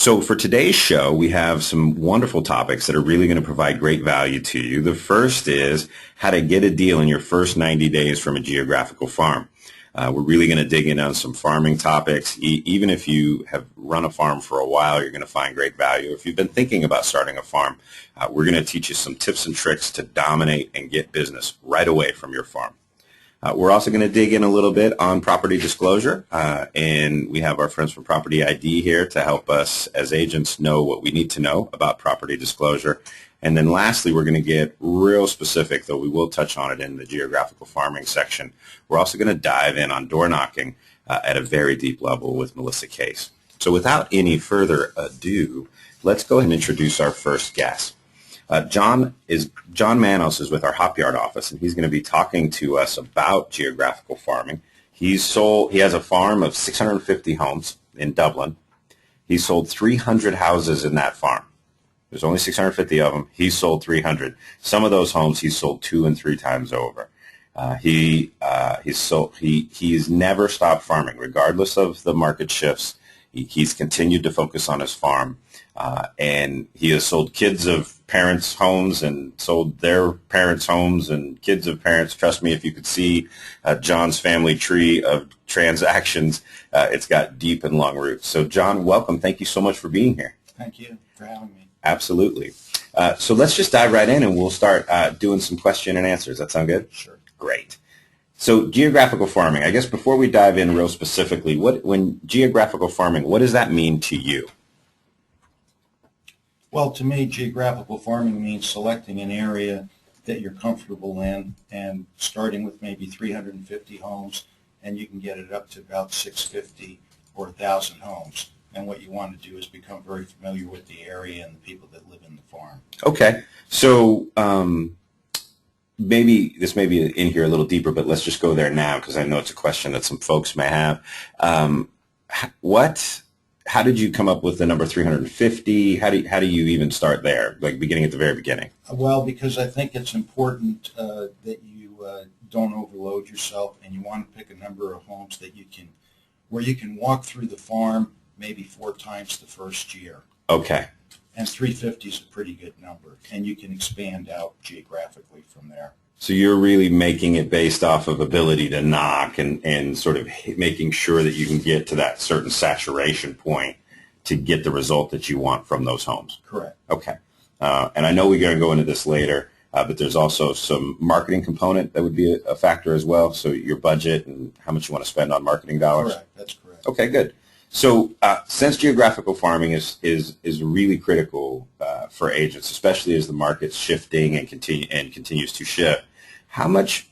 So for today's show, we have some wonderful topics that are really going to provide great value to you. The first is how to get a deal in your first 90 days from a geographical farm. We're really going to dig in on some farming topics. Even if you have run a farm for a while, you're going to find great value. If you've been thinking about starting a farm, we're going to teach you some tips and tricks to dominate and get business right away from your farm. We're also going to dig in a little bit on property disclosure, and we have our friends from Property ID here to help us as agents know what we need to know about property disclosure. And then lastly, we're going to get real specific, though we will touch on it in the geographical farming section. We're also going to dive in on door knocking at a very deep level with Melissa Case. So without any further ado, let's go ahead and introduce our first guest. John Manos is with our Hop Yard office, and he's going to be talking to us about geographical farming. He has a farm of 650 homes in Dublin. He sold 300 houses in that farm. There's only 650 of them. He sold 300. Some of those homes he sold 2 and 3 times over. He's never stopped farming, regardless of the market shifts. He's continued to focus on his farm, and he has sold kids of parents' homes and sold their parents' homes and kids of parents. Trust me, if you could see John's family tree of transactions, it's got deep and long roots. So, John, welcome. Thank you so much for being here. Thank you for having me. Absolutely. So let's just dive right in, and we'll start doing some question and answers. That sound good? Sure. Great. So geographical farming, I guess before we dive in real specifically, when geographical farming, what does that mean to you? Well, to me, geographical farming means selecting an area that you're comfortable in and starting with maybe 350 homes, and you can get it up to about 650 or 1,000 homes. And what you want to do is become very familiar with the area and the people that live in the farm. Okay. So maybe this may be in here a little deeper, but let's just go there now because I know it's a question that some folks may have. How did you come up with the number 350? How do you even start there, like beginning at the very beginning? Well, because I think it's important that you don't overload yourself, and you want to pick a number of homes where you can walk through the farm maybe 4 times the first year. Okay. And 350 is a pretty good number, and you can expand out geographically from there. So you're really making it based off of ability to knock and sort of making sure that you can get to that certain saturation point to get the result that you want from those homes. Correct. Okay. And I know we're going to go into this later, but there's also some marketing component that would be a factor as well. So your budget and how much you want to spend on marketing dollars. Correct. That's correct. Okay, good. So since geographical farming is really critical for agents, especially as the market's shifting and continues to shift, how much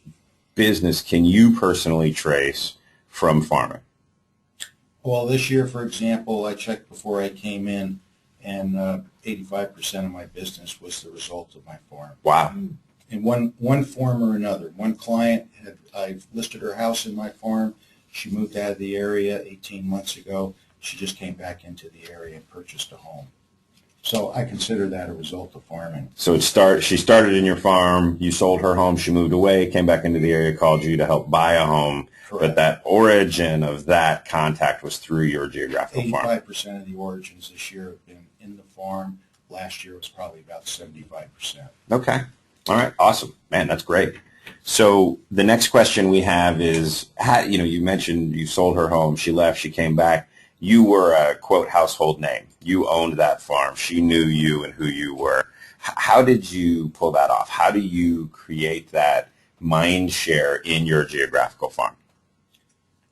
business can you personally trace from farming? Well, this year, for example, I checked before I came in, and 85% of my business was the result of my farm. Wow. In one form or another. One client, I've listed her house in my farm. She moved out of the area 18 months ago. She just came back into the area and purchased a home. So I consider that a result of farming. So she started in your farm, you sold her home, she moved away, came back into the area, called you to help buy a home. Correct. But that origin of that contact was through your geographical farm. 85% of the origins this year have been in the farm. Last year was probably about 75%. Okay. All right. Awesome. Man, that's great. So the next question we have is, you mentioned you sold her home, she left, she came back. You were a, quote, household name. You owned that farm. She knew you and who you were. How did you pull that off? How do you create that mind share in your geographical farm?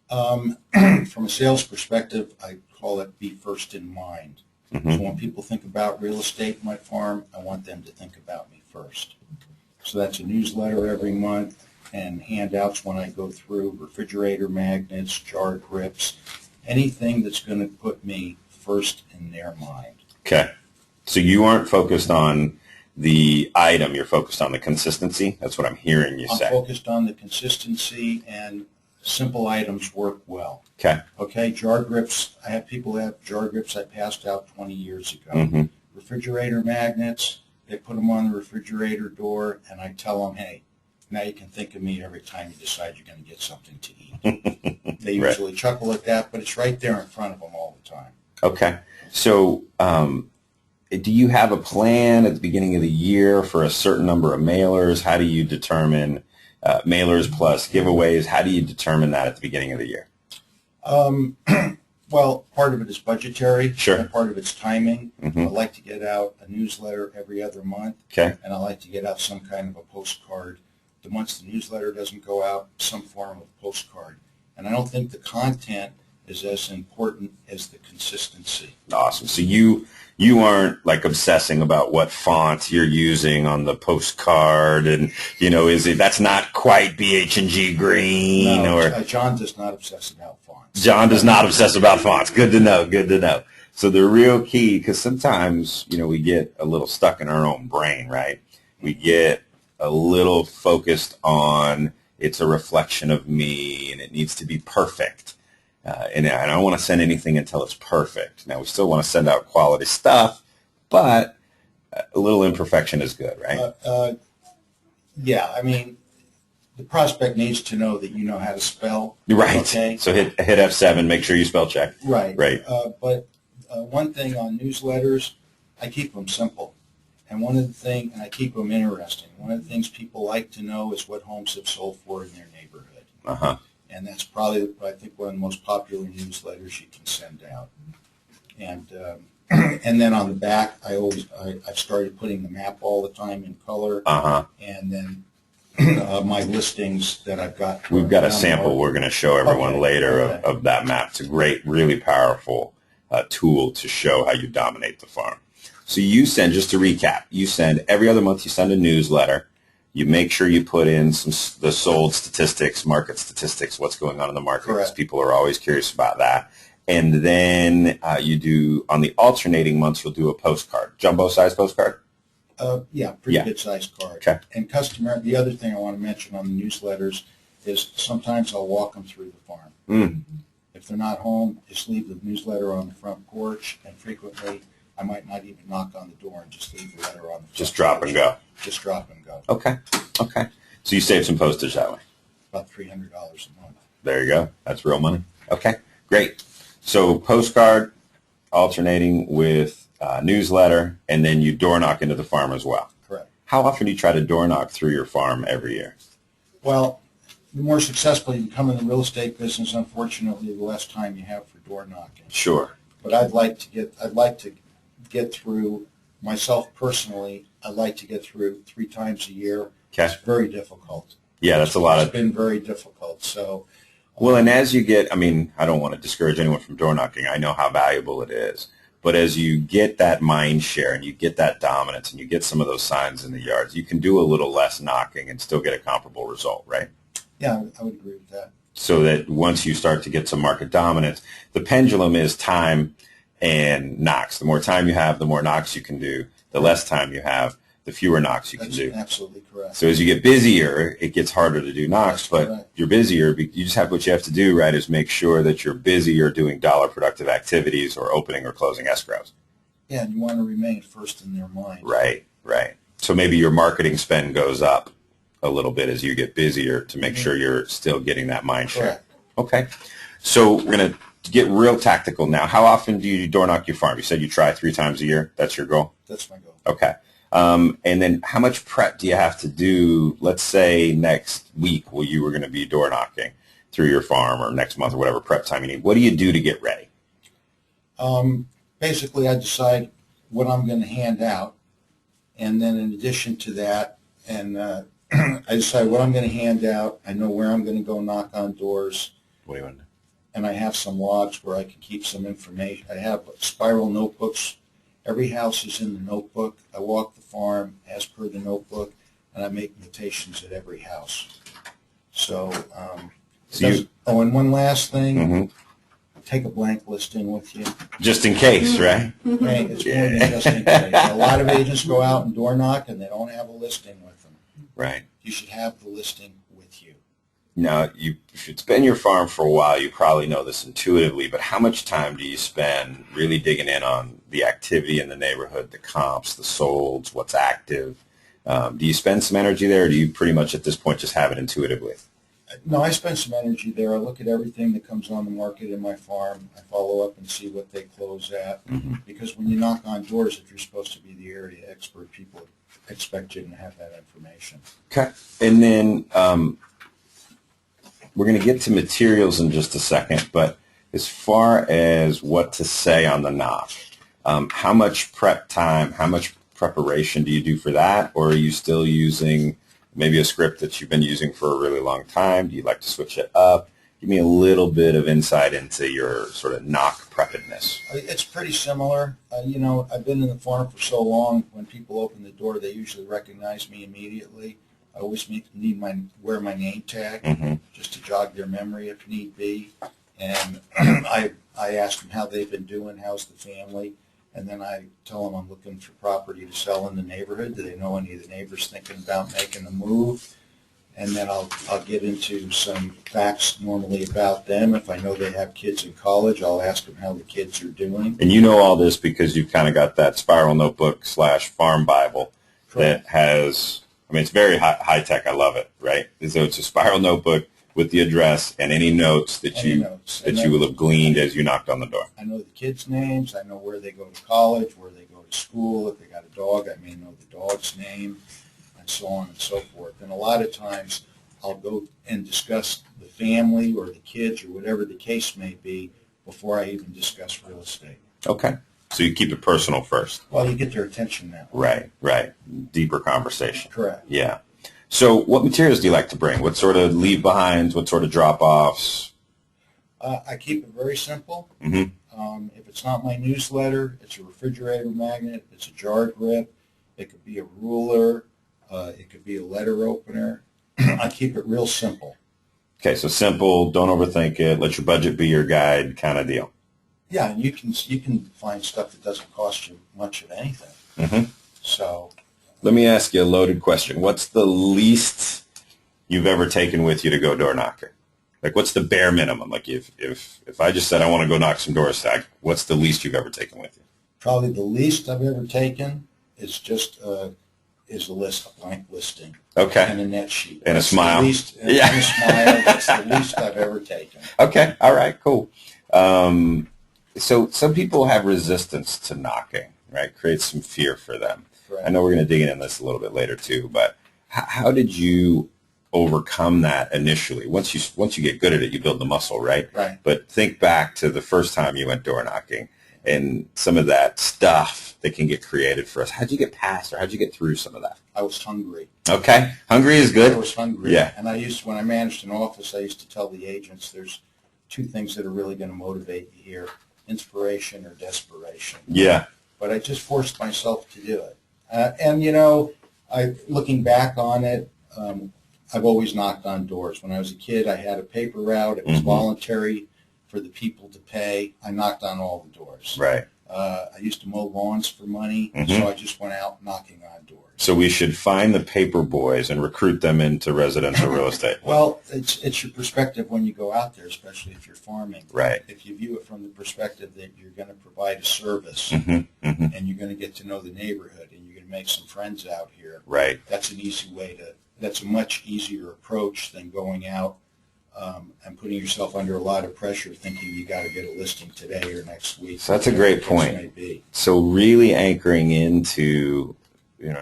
From a sales perspective, I call it be first in mind. Mm-hmm. So when people think about real estate in my farm, I want them to think about me first. So that's a newsletter every month and handouts when I go through, refrigerator magnets, jar grips, anything that's going to put me first in their mind. Okay. So you aren't focused on the item, you're focused on the consistency? That's what I'm hearing you say. I'm focused on the consistency, and simple items work well. Okay. Okay, jar grips. I have people have jar grips I passed out 20 years ago. Mm-hmm. Refrigerator magnets, they put them on the refrigerator door, and I tell them, hey, now you can think of me every time you decide you're going to get something to eat. They usually chuckle at that, but it's right there in front of them all the time. Okay. So do you have a plan at the beginning of the year for a certain number of mailers? How do you determine mailers plus giveaways? How do you determine that at the beginning of the year? Well, part of it is budgetary. Sure. And part of it's timing. Mm-hmm. I like to get out a newsletter every other month. Okay. And I like to get out some kind of a postcard. The months the newsletter doesn't go out, some form of postcard. And I don't think the content is as important as the consistency. Awesome. So you aren't like obsessing about what font you're using on the postcard, and that's not quite BH&G green, No, or John does not obsess about fonts. John does not obsess about fonts. Good to know. Good to know. So the real key, because sometimes we get a little stuck in our own brain, right? We get a little focused on it's a reflection of me and it needs to be perfect. And I don't want to send anything until it's perfect. Now, we still want to send out quality stuff, but a little imperfection is good, right? Yeah, I mean, the prospect needs to know that you know how to spell. Right. Okay. So hit F7, make sure you spell check. Right. Right. But one thing on newsletters, I keep them simple. And I keep them interesting. One of the things people like to know is what homes have sold for in their neighborhood. Uh-huh. And that's probably, I think, one of the most popular newsletters you can send out. And and then on the back, I've started putting the map all the time in color. Uh-huh. And then my listings that I've got. We've got a sample we're going to show everyone later Okay. of that map. It's a great, really powerful tool to show how you dominate the farm. So you send, just to recap, every other month you send a newsletter. You make sure you put in the sold statistics, market statistics, what's going on in the market, because people are always curious about that. And then you do, on the alternating months, you'll do a postcard, jumbo-sized postcard? Yeah, pretty good-sized card. Okay. And the other thing I want to mention on the newsletters is sometimes I'll walk them through the farm. Mm. If they're not home, just leave the newsletter on the front porch, and frequently I might not even knock on the door and just leave the letter on the front Just drop porch. and go. Just drop and go. Okay. So you save some postage that way. About $300 a month. There you go. That's real money. Okay, great. So postcard, alternating with newsletter, and then you door knock into the farm as well. Correct. How often do you try to door knock through your farm every year? Well, the more successful you become in the real estate business, unfortunately, the less time you have for door knocking. Sure. But I'd like to get through, myself personally, I'd like to get through 3 times a year. Okay. It's very difficult. Yeah, that's a lot It's been very difficult. So. Well, and as you get, I don't want to discourage anyone from door knocking. I know how valuable it is. But as you get that mind share and you get that dominance and you get some of those signs in the yards, you can do a little less knocking and still get a comparable result, right? Yeah, I would agree with that. So that once you start to get some market dominance, the pendulum is time and knocks. The more time you have, the more knocks you can do. The less time you have, the fewer knocks you can do. That's absolutely correct. So as you get busier, it gets harder to do knocks, but correct. You're busier. You just have what you have to do, right, is make sure that you're busier doing dollar productive activities or opening or closing escrows. Yeah, and you want to remain first in their mind. Right. So maybe your marketing spend goes up a little bit as you get busier to make sure you're still getting that mind share. Correct. Okay. So we're going to get real tactical now. How often do you door knock your farm? You said you try 3 times a year. That's your goal? That's my goal. Okay. And then how much prep do you have to do, let's say next week while you were going to be door knocking through your farm, or next month or whatever prep time you need? What do you do to get ready? Basically, I decide what I'm going to hand out. And then in addition to that, I decide what I'm going to hand out. I know where I'm going to go knock on doors. What do you want to do? And I have some logs where I can keep some information. I have spiral notebooks. Every house is in the notebook. I walk the farm as per the notebook, and I make notations at every house. So, and one last thing, take a blank listing with you. Just in case, right? Hey, it's more than just in case. A lot of agents go out and door knock, and they don't have a listing with them. Right. You should have the listing with you. Now, if it's been your farm for a while, you probably know this intuitively, but how much time do you spend really digging in on the activity in the neighborhood, the comps, the solds, what's active? Do you spend some energy there, or do you pretty much at this point just have it intuitively? No, I spend some energy there. I look at everything that comes on the market in my farm. I follow up and see what they close at. Mm-hmm. Because when you knock on doors, if you're supposed to be the area expert, people expect you to have that information. Okay. And then we're going to get to materials in just a second, but as far as what to say on the knock, how much prep time, how much preparation do you do for that? Or are you still using maybe a script that you've been using for a really long time? Do you like to switch it up? Give me a little bit of insight into your sort of knock preppedness. It's pretty similar. I've been in the farm for so long. When people open the door, they usually recognize me immediately. I always wear my name tag Mm-hmm. just to jog their memory if need be. And I ask them how they've been doing, how's the family, and then I tell them I'm looking for property to sell in the neighborhood. Do they know any of the neighbors thinking about making a move? And then I'll get into some facts normally about them. If I know they have kids in college, I'll ask them how the kids are doing. And you know all this because you've kind of got that spiral notebook / farm Bible Correct. that has, I mean, it's very high tech. I love it, right? So it's a spiral notebook with the address and any notes that you will have gleaned as you knocked on the door. I know the kids' names. I know where they go to college, where they go to school. If they got a dog, I may know the dog's name, and so on and so forth. And a lot of times I'll go and discuss the family or the kids or whatever the case may be before I even discuss real estate. Okay. So you keep it personal first. Well, you get their attention now. Right. Deeper conversation. Correct. Yeah. So what materials do you like to bring? What sort of leave-behinds? What sort of drop-offs? I keep it very simple. Mm-hmm. If it's not my newsletter, it's a refrigerator magnet, it's a jar grip, it could be a ruler, it could be a letter opener. I keep it real simple. Okay, so simple, don't overthink it, let your budget be your guide kind of deal. Yeah, and you can find stuff that doesn't cost you much of anything. Mm-hmm. So let me ask you a loaded question. What's the least you've ever taken with you to go door knocking? Like, what's the bare minimum? Like, if I just said I want to go knock some doors, what's the least you've ever taken with you? probably the least I've ever taken is just is a blank listing. Okay. And a net sheet. And a smile. And a smile. That's the least I've ever taken. Okay. All right. Cool. So some people have resistance to knocking, right? Creates some fear for them. Correct. I know we're going to dig into this a little bit later too, but how did you overcome that initially? Once you get good at it, you build the muscle, right? Right. But think back to the first time you went door knocking and some of that stuff that can get created for us. How'd you get past or how'd you get through some of that? I was hungry. Okay. Hungry is good. I was hungry. Yeah. And when I managed an office, I used to tell the agents there's two things that are really going to motivate you here, inspiration or desperation. Yeah. But I just forced myself to do it. And, looking back on it, I've always knocked on doors. When I was a kid, I had a paper route. It was voluntary for the people to pay. I knocked on all the doors. Right. I used to mow lawns for money, so I just went out knocking on doors. So we should find the paper boys and recruit them into residential real estate. Well, it's your perspective when you go out there, especially if you're farming. Right. If you view it from the perspective that you're going to provide a service and you're going to get to know the neighborhood and you're going to make some friends out here. Right. That's a much easier approach than going out and putting yourself under a lot of pressure thinking you got to get a listing today or next week. So that's a great point. So really anchoring into,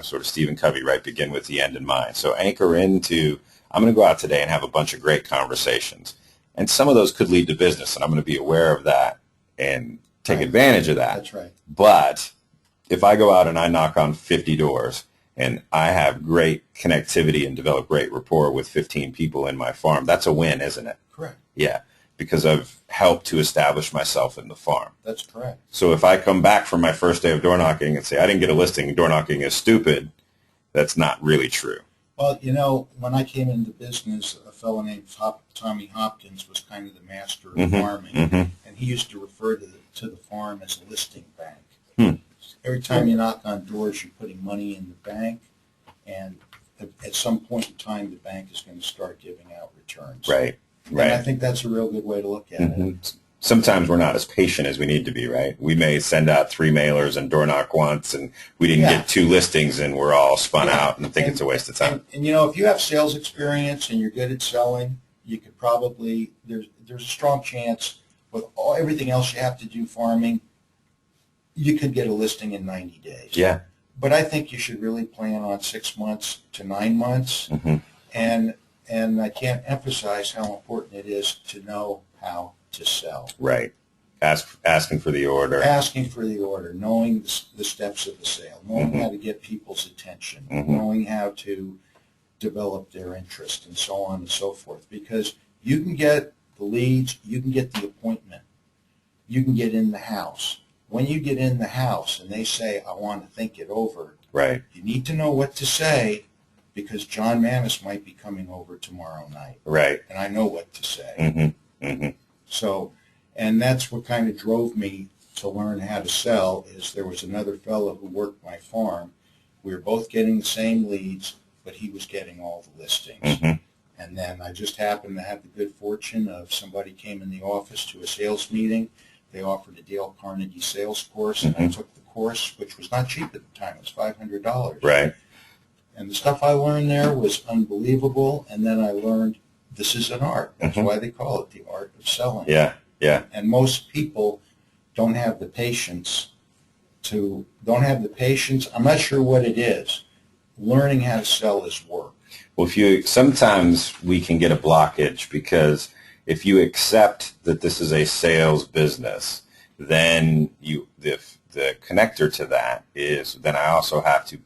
sort of Stephen Covey, right? Begin with the end in mind. So anchor into, I'm going to go out today and have a bunch of great conversations. And some of those could lead to business, and I'm going to be aware of that and take advantage of that. That's right. But if I go out and I knock on 50 doors and I have great connectivity and develop great rapport with 15 people in my farm, that's a win, isn't it? Correct. Yeah, because I've helped to establish myself in the farm. That's correct. So if I come back from my first day of door knocking and say, I didn't get a listing, door knocking is stupid, that's not really true. Well, when I came into business, a fellow named Tommy Hopkins was kind of the master of farming, and he used to refer to the farm as a listing bank. Every time you knock on doors, you're putting money in the bank, and at some point in time, the bank is going to start giving out returns. Right. And I think that's a real good way to look at it. Sometimes we're not as patient as we need to be, right? We may send out 3 mailers and door knock once, and we didn't get 2 listings, and we're all spun out and think it's a waste of time. And if you have sales experience and you're good at selling, you could probably, there's a strong chance with everything else you have to do farming, you could get a listing in 90 days. Yeah. But I think you should really plan on 6 months to 9 months. Mm-hmm. And I can't emphasize how important it is to know how to sell. Right. Asking for the order. Asking for the order, knowing the steps of the sale, knowing Mm-hmm. how to get people's attention, Mm-hmm. knowing how to develop their interest, and so on and so forth. Because you can get the leads, you can get the appointment, you can get in the house. When you get in the house and they say, I want to think it over, Right. you need to know what to say, because John Manos might be coming over tomorrow night, Right. and I know what to say. Mm-hmm. Mm-hmm. So, and that's what kind of drove me to learn how to sell, is there was another fellow who worked my farm. We were both getting the same leads, but he was getting all the listings. Mm-hmm. And then I just happened to have the good fortune of somebody came in the office to a sales meeting. They offered a Dale Carnegie sales course, and I took the course, which was not cheap at the time. It was $500. Right. And the stuff I learned there was unbelievable. And then I learned this is an art. That's why they call it the art of selling. Yeah. Yeah. And most people don't have the patience I'm not sure what it is. Learning how to sell is work. Well, sometimes we can get a blockage because if you accept that this is a sales business, then the connector to that is then I also have to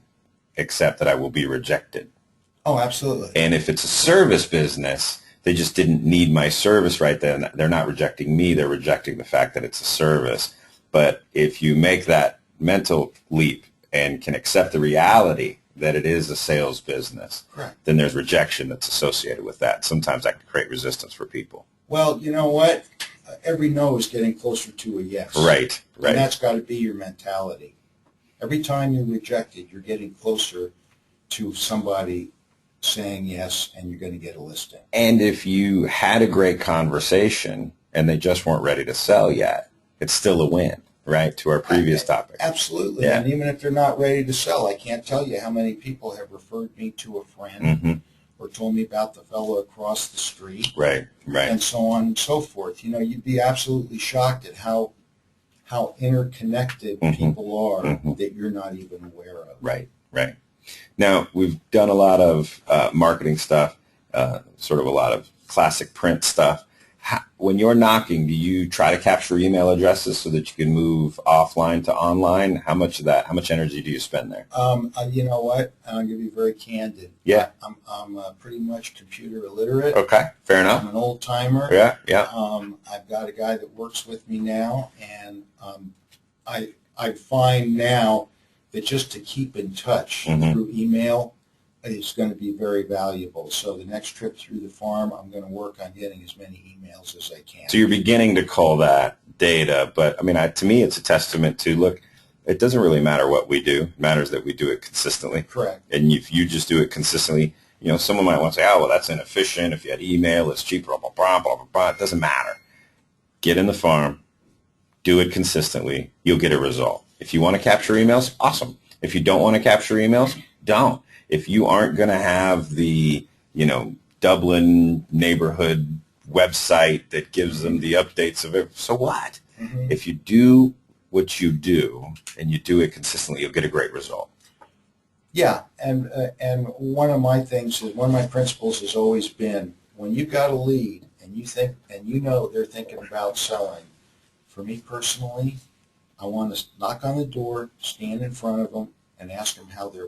accept that I will be rejected. Oh, absolutely. And if it's a service business, they just didn't need my service right then. They're not rejecting me. They're rejecting the fact that it's a service. But if you make that mental leap and can accept the reality that it is a sales business, Correct. then there's rejection that's associated with that. Sometimes that can create resistance for people. Well, you know what? Every no is getting closer to a yes. Right, right. And that's got to be your mentality. Every time you're rejected, you're getting closer to somebody saying yes, and you're going to get a listing. And if you had a great conversation and they just weren't ready to sell yet, it's still a win, right, to our previous topic. Absolutely. Yeah. And even if they're not ready to sell, I can't tell you how many people have referred me to a friend Mm-hmm. or told me about the fellow across the street. Right, right. And so on and so forth. You know, you'd be absolutely shocked at how interconnected people are that you're not even aware of. Right, right. Now, we've done a lot of marketing stuff, sort of a lot of classic print stuff. When you're knocking, do you try to capture email addresses so that you can move offline to online? How much energy do you spend there? You know what? I'm going to be very candid. Yeah. I'm pretty much computer illiterate. Okay, fair I'm enough. an old timer. Yeah, yeah. I've got a guy that works with me now, and I find now that just to keep in touch through email is going to be very valuable. So the next trip through the farm, I'm going to work on getting as many emails as I can. So you're beginning to call that data, but I mean, to me, it's a testament to, look, it doesn't really matter what we do. It matters that we do it consistently. Correct. And if you just do it consistently, you know, someone might want to say, oh, well, that's inefficient. If you had email, it's cheaper, blah, blah, blah, blah, blah, blah. It doesn't matter. Get in the farm, do it consistently, you'll get a result. If you want to capture emails, awesome. If you don't want to capture emails, don't. If you aren't going to have the, Dublin neighborhood website that gives them the updates of it, so what? If you do what you do and you do it consistently, you'll get a great result. Yeah, and one of my principles has always been, when you've got a lead and you think, and you know they're thinking about selling, for me personally, I want to knock on the door, stand in front of them, and ask them how their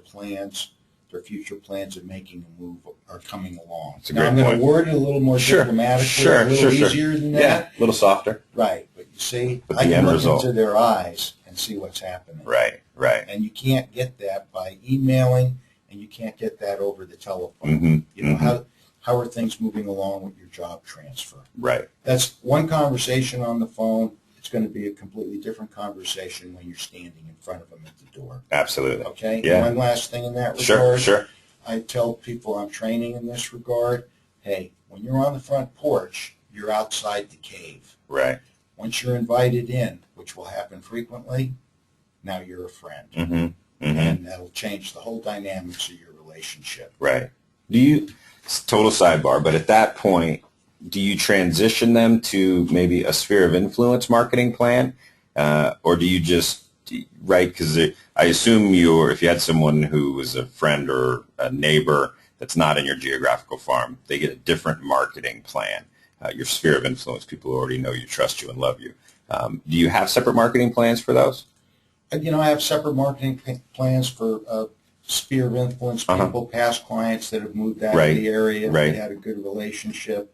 future plans of making a move are coming along. That's a Now, great I'm going point. to word it a little more diplomatically, a little easier than that. Yeah, a little softer. Right, but you see, But I the can end look result. into their eyes and see what's happening. Right, right. And you can't get that by emailing, and you can't get that over the telephone. Mm-hmm. You know, how are things moving along with your job transfer? Right. That's one conversation on the phone. It's going to be a completely different conversation when you're standing in front of them at the door. Absolutely. Okay? Yeah. One last thing in that regard. Sure. I tell people I'm training in this regard, hey, when you're on the front porch, you're outside the cave. Right. Once you're invited in, which will happen frequently, now you're a friend. Mm-hmm. Mm-hmm. And that'll change the whole dynamics of your relationship. Right. It's total sidebar, but at that point, do you transition them to maybe a sphere of influence marketing plan, or do you just right? Because I assume if you had someone who was a friend or a neighbor that's not in your geographical farm, they get a different marketing plan. Your sphere of influence, people who already know you, trust you, and love you. Do you have separate marketing plans for those? I have separate marketing plans for sphere of influence people, past clients that have moved out of the area. Right. They had a good relationship.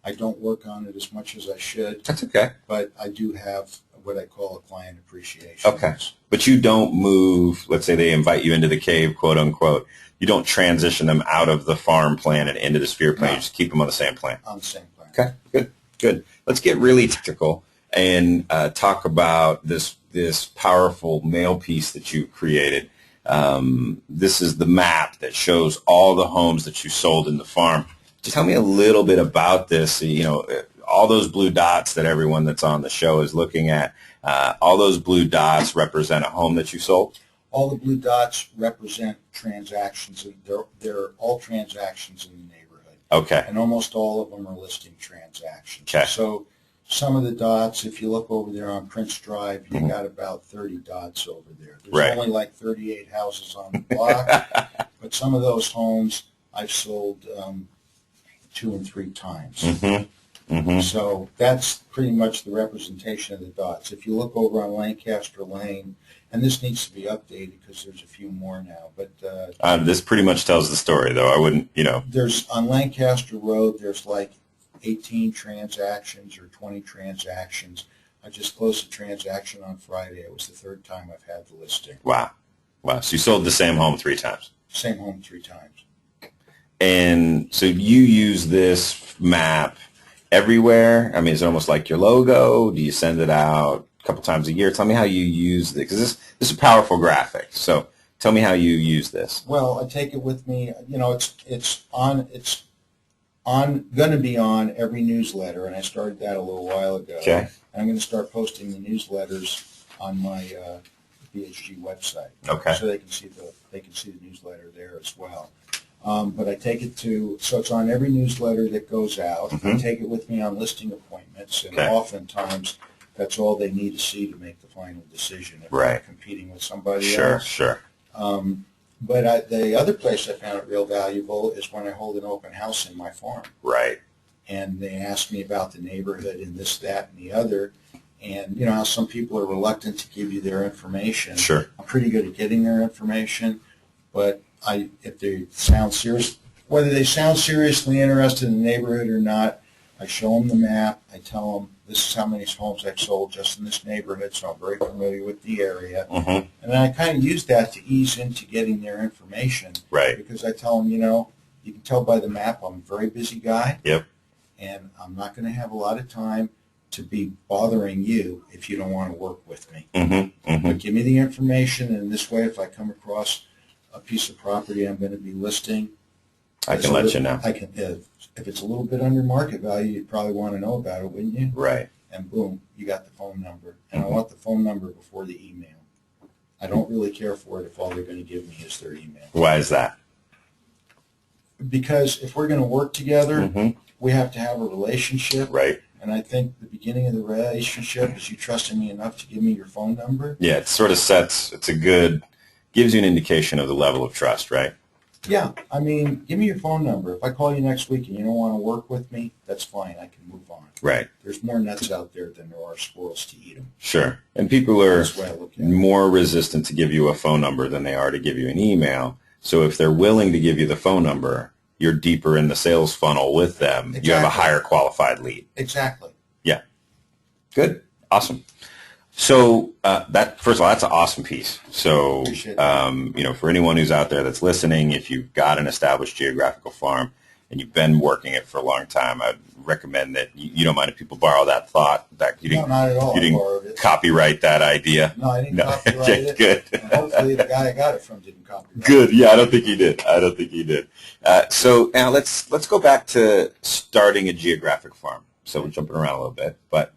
I don't work on it as much as I should. That's okay. But I do have what I call a client appreciation. Okay. But you don't move, let's say they invite you into the cave, quote unquote. You don't transition them out of the farm plan and into the sphere plan. No. You just keep them on the same plan. On the same plan. Okay. Good. Let's get really technical and talk about this powerful mail piece that you created. This is the map that shows all the homes that you sold in the farm. Just tell me a little bit about this. All those blue dots that everyone that's on the show is looking at, all those blue dots represent a home that you sold? All the blue dots represent transactions. They're all transactions in the neighborhood. Okay. And almost all of them are listing transactions. Okay. So some of the dots, if you look over there on Prince Drive, you got about 30 dots over there. There's only like 38 houses on the block, but some of those homes I've sold 2 and 3 times. So that's pretty much the representation of the dots. If you look over on Lancaster Lane, and this needs to be updated because there's a few more now, but this pretty much tells the story, though. I wouldn't, There's on Lancaster Road, there's like 18 transactions or 20 transactions. I just closed a transaction on Friday. It was the 3rd time I've had the listing. Wow. So you sold the same home 3 times? Same home 3 times. And so you use this map everywhere? I mean, is it almost like your logo? Do you send it out a couple times a year? Tell me how you use it, because this is a powerful graphic. So tell me how you use this. Well, I take it with me. It's going to be on every newsletter, and I started that a little while ago. Okay. I'm going to start posting the newsletters on my BHG website. Okay. So they can see the newsletter there as well. But I take it so it's on every newsletter that goes out. I take it with me on listing appointments, and oftentimes that's all they need to see to make the final decision if they're competing with somebody else. Sure. But the other place I found it real valuable is when I hold an open house in my farm. Right. And they ask me about the neighborhood and this, that, and the other. And you know how some people are reluctant to give you their information. Sure. I'm pretty good at getting their information, but if they sound serious, whether they sound seriously interested in the neighborhood or not, I show them the map. I tell them this is how many homes I've sold just in this neighborhood, so I'm very familiar with the area. And then I kind of use that to ease into getting their information. Right. Because I tell them, you can tell by the map I'm a very busy guy. Yep. And I'm not going to have a lot of time to be bothering you if you don't want to work with me. But give me the information, and this way if I come across a piece of property I'm going to be listing, I can let you know. I can, if it's a little bit under market value, you'd probably want to know about it, wouldn't you? Right. And boom, you got the phone number. And I want the phone number before the email. I don't really care for it if all they're going to give me is their email. Why is that? Because if we're going to work together, we have to have a relationship. Right. And I think the beginning of the relationship is you trusting me enough to give me your phone number. Yeah, it sort of gives you an indication of the level of trust, right? Yeah, I mean, give me your phone number. If I call you next week and you don't want to work with me, that's fine. I can move on. Right. There's more nuts out there than there are squirrels to eat them. Sure. And people are That's the way I look at it. more resistant to give you a phone number than they are to give you an email. So if they're willing to give you the phone number, you're deeper in the sales funnel with them. Exactly. You have a higher qualified lead. Exactly. Yeah. Good. Awesome. So first of all, that's an awesome piece. So, for anyone who's out there that's listening, if you've got an established geographical farm and you've been working it for a long time, I'd recommend that you don't mind if people borrow that thought. That No, not at all. You I borrowed didn't it. copyright that idea. No, I didn't copyright it. Good. And hopefully the guy I got it from didn't copyright Good. it. Yeah, I don't think he did. So now let's go back to starting a geographic farm. So we're jumping around a little bit, but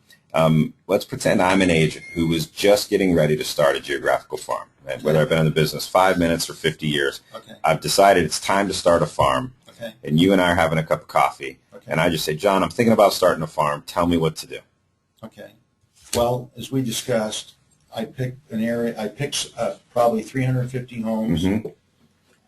let's pretend I'm an agent who was just getting ready to start a geographical farm. And whether I've been in the business 5 minutes or 50 years, Okay. I've decided it's time to start a farm. Okay. and you and I are having a cup of coffee, Okay. and I just say, John, I'm thinking about starting a farm. Tell me what to do. Okay. Well, as we discussed, I picked an area. I picked probably 350 homes Mm-hmm.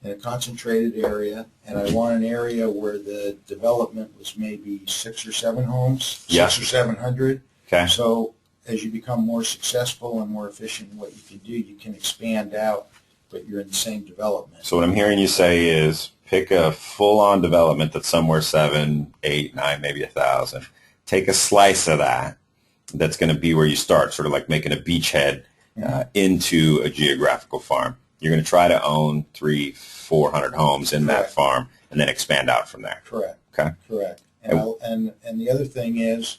in a concentrated area, and I want an area where the development was maybe 6 or 7 homes, Yeah. 600 or 700. Okay. So as you become more successful and more efficient in what you can do, you can expand out, but you're in the same development. So what I'm hearing you say is pick a full-on development that's somewhere 7, 8, 9, maybe 1,000. Take a slice of that. That's going to be where you start, sort of like making a beachhead into a geographical farm. You're going to try to own 300-400 homes in that Correct. farm, and then expand out from there. Correct. Okay. Correct. And the other thing is,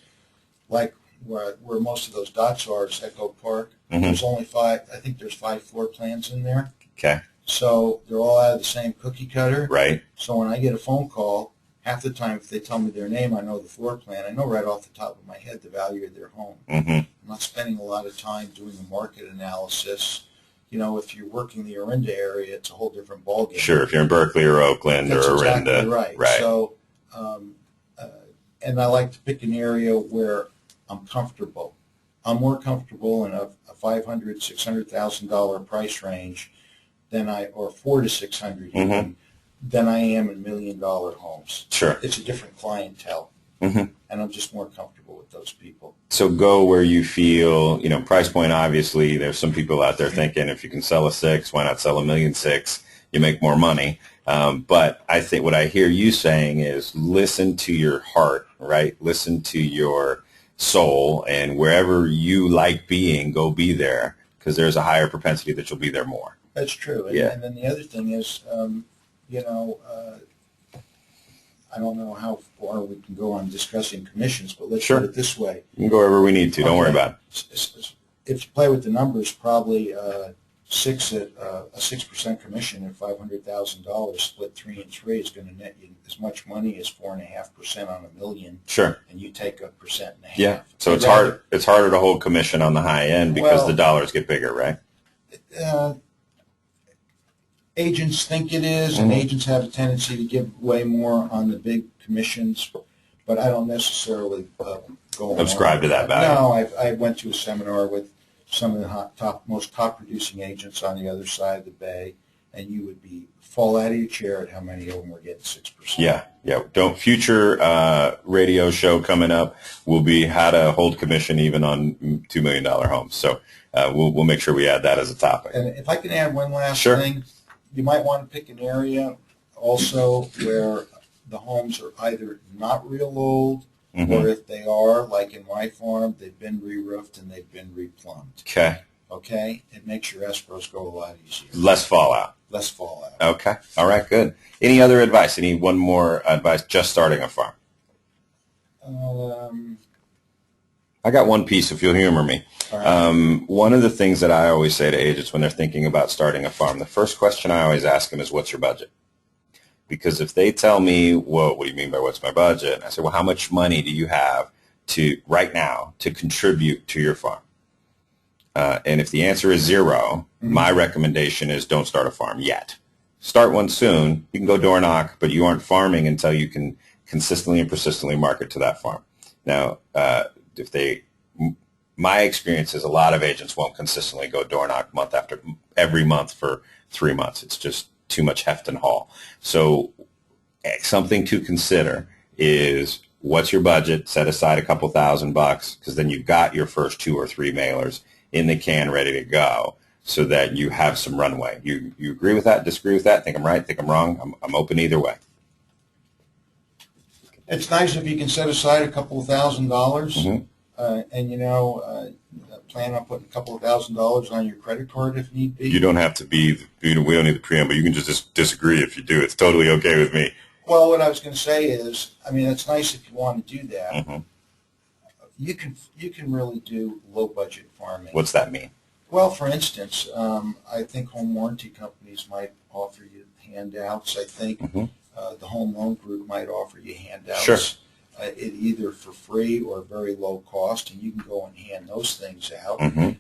like where most of those dots are is Echo Park. Mm-hmm. There's only 5. I think there's 5 floor plans in there. Okay. So they're all out of the same cookie cutter. Right. So when I get a phone call, half the time if they tell me their name, I know the floor plan. I know right off the top of my head the value of their home. Mm-hmm. I'm not spending a lot of time doing a market analysis. You know, if you're working the Orinda area, it's a whole different ballgame. Sure. If you're in Berkeley or Oakland That's or exactly Orinda. right. Right. So, and I like to pick an area where I'm comfortable. I'm more comfortable in a $500,000, $600,000 price range or 4 to 600 Mm-hmm. even, than I am in $1 million homes. Sure. It's a different clientele, Mm-hmm. and I'm just more comfortable with those people. So go where you feel, price point, obviously, there's some people out there thinking if you can sell a 6, why not sell $1.6 million? You make more money. But I think what I hear you saying is listen to your heart, right? Listen to your soul, and wherever you like being, go be there, because there's a higher propensity that you'll be there more. That's true. Yeah. And then the other thing is, I don't know how far we can go on discussing commissions, but let's Sure. put it this way. You can go wherever we need to. Don't worry Okay. about it. If you play with the numbers, probably a 6% commission at $500,000 split 3 and 3 is going to net you as much money as 4.5% on $1 million, Sure. and you take 1.5%. Yeah. So I'd it's rather- hard. It's harder to hold commission on the high end because Well- the dollars get bigger, right? Agents think it is, and Mhm. agents have a tendency to give way more on the big commissions, but I don't necessarily go Subscribe to that value. No, I went to a seminar with some of the most top producing agents on the other side of the bay, and you would fall out of your chair at how many of them were getting 6%. Yeah. Don't future radio show coming up will be how to hold commission even on $2 million homes. So we'll make sure we add that as a topic. And if I can add one last Sure. thing, you might want to pick an area also where the homes are either not real old, Mhm. or if they are, like in my farm, they've been re-roofed and they've been replumbed. Okay. Okay? It makes your escrows go a lot easier. Less fallout. Less fallout. Okay. All right. Good. Any other advice? Any one more advice? Just starting a farm. I got one piece, if you'll humor me. All right. One of the things that I always say to agents when they're thinking about starting a farm, the first question I always ask them is, what's your budget? Because if they tell me, well, what do you mean by what's my budget? And I say, well, how much money do you have right now to contribute to your farm? And if the answer is 0, my recommendation is don't start a farm yet. Start one soon. You can go door knock, but you aren't farming until you can consistently and persistently market to that farm. Now, my experience is a lot of agents won't consistently go door knock every month for 3 months. It's just too much heft and haul. So something to consider is what's your budget? Set aside a couple $1,000 because then you've got your first 2 or 3 mailers in the can ready to go so that you have some runway. You agree with that? Disagree with that? Think I'm right? Think I'm wrong? I'm open either way. It's nice if you can set aside a couple of $1,000, Mhm. and plan on putting a couple of $1,000 on your credit card if need be. You don't have to be, we don't need the preamble. You can just disagree if you do. It's totally okay with me. Well, what I was going to say is, it's nice if you want to do that. Mhm. You can really do low budget farming. What's that mean? Well, for instance, I think home warranty companies might offer you handouts. I think Mhm. the home loan group might offer you handouts. Sure. Either for free or very low cost, and you can go and hand those things out. Mhm.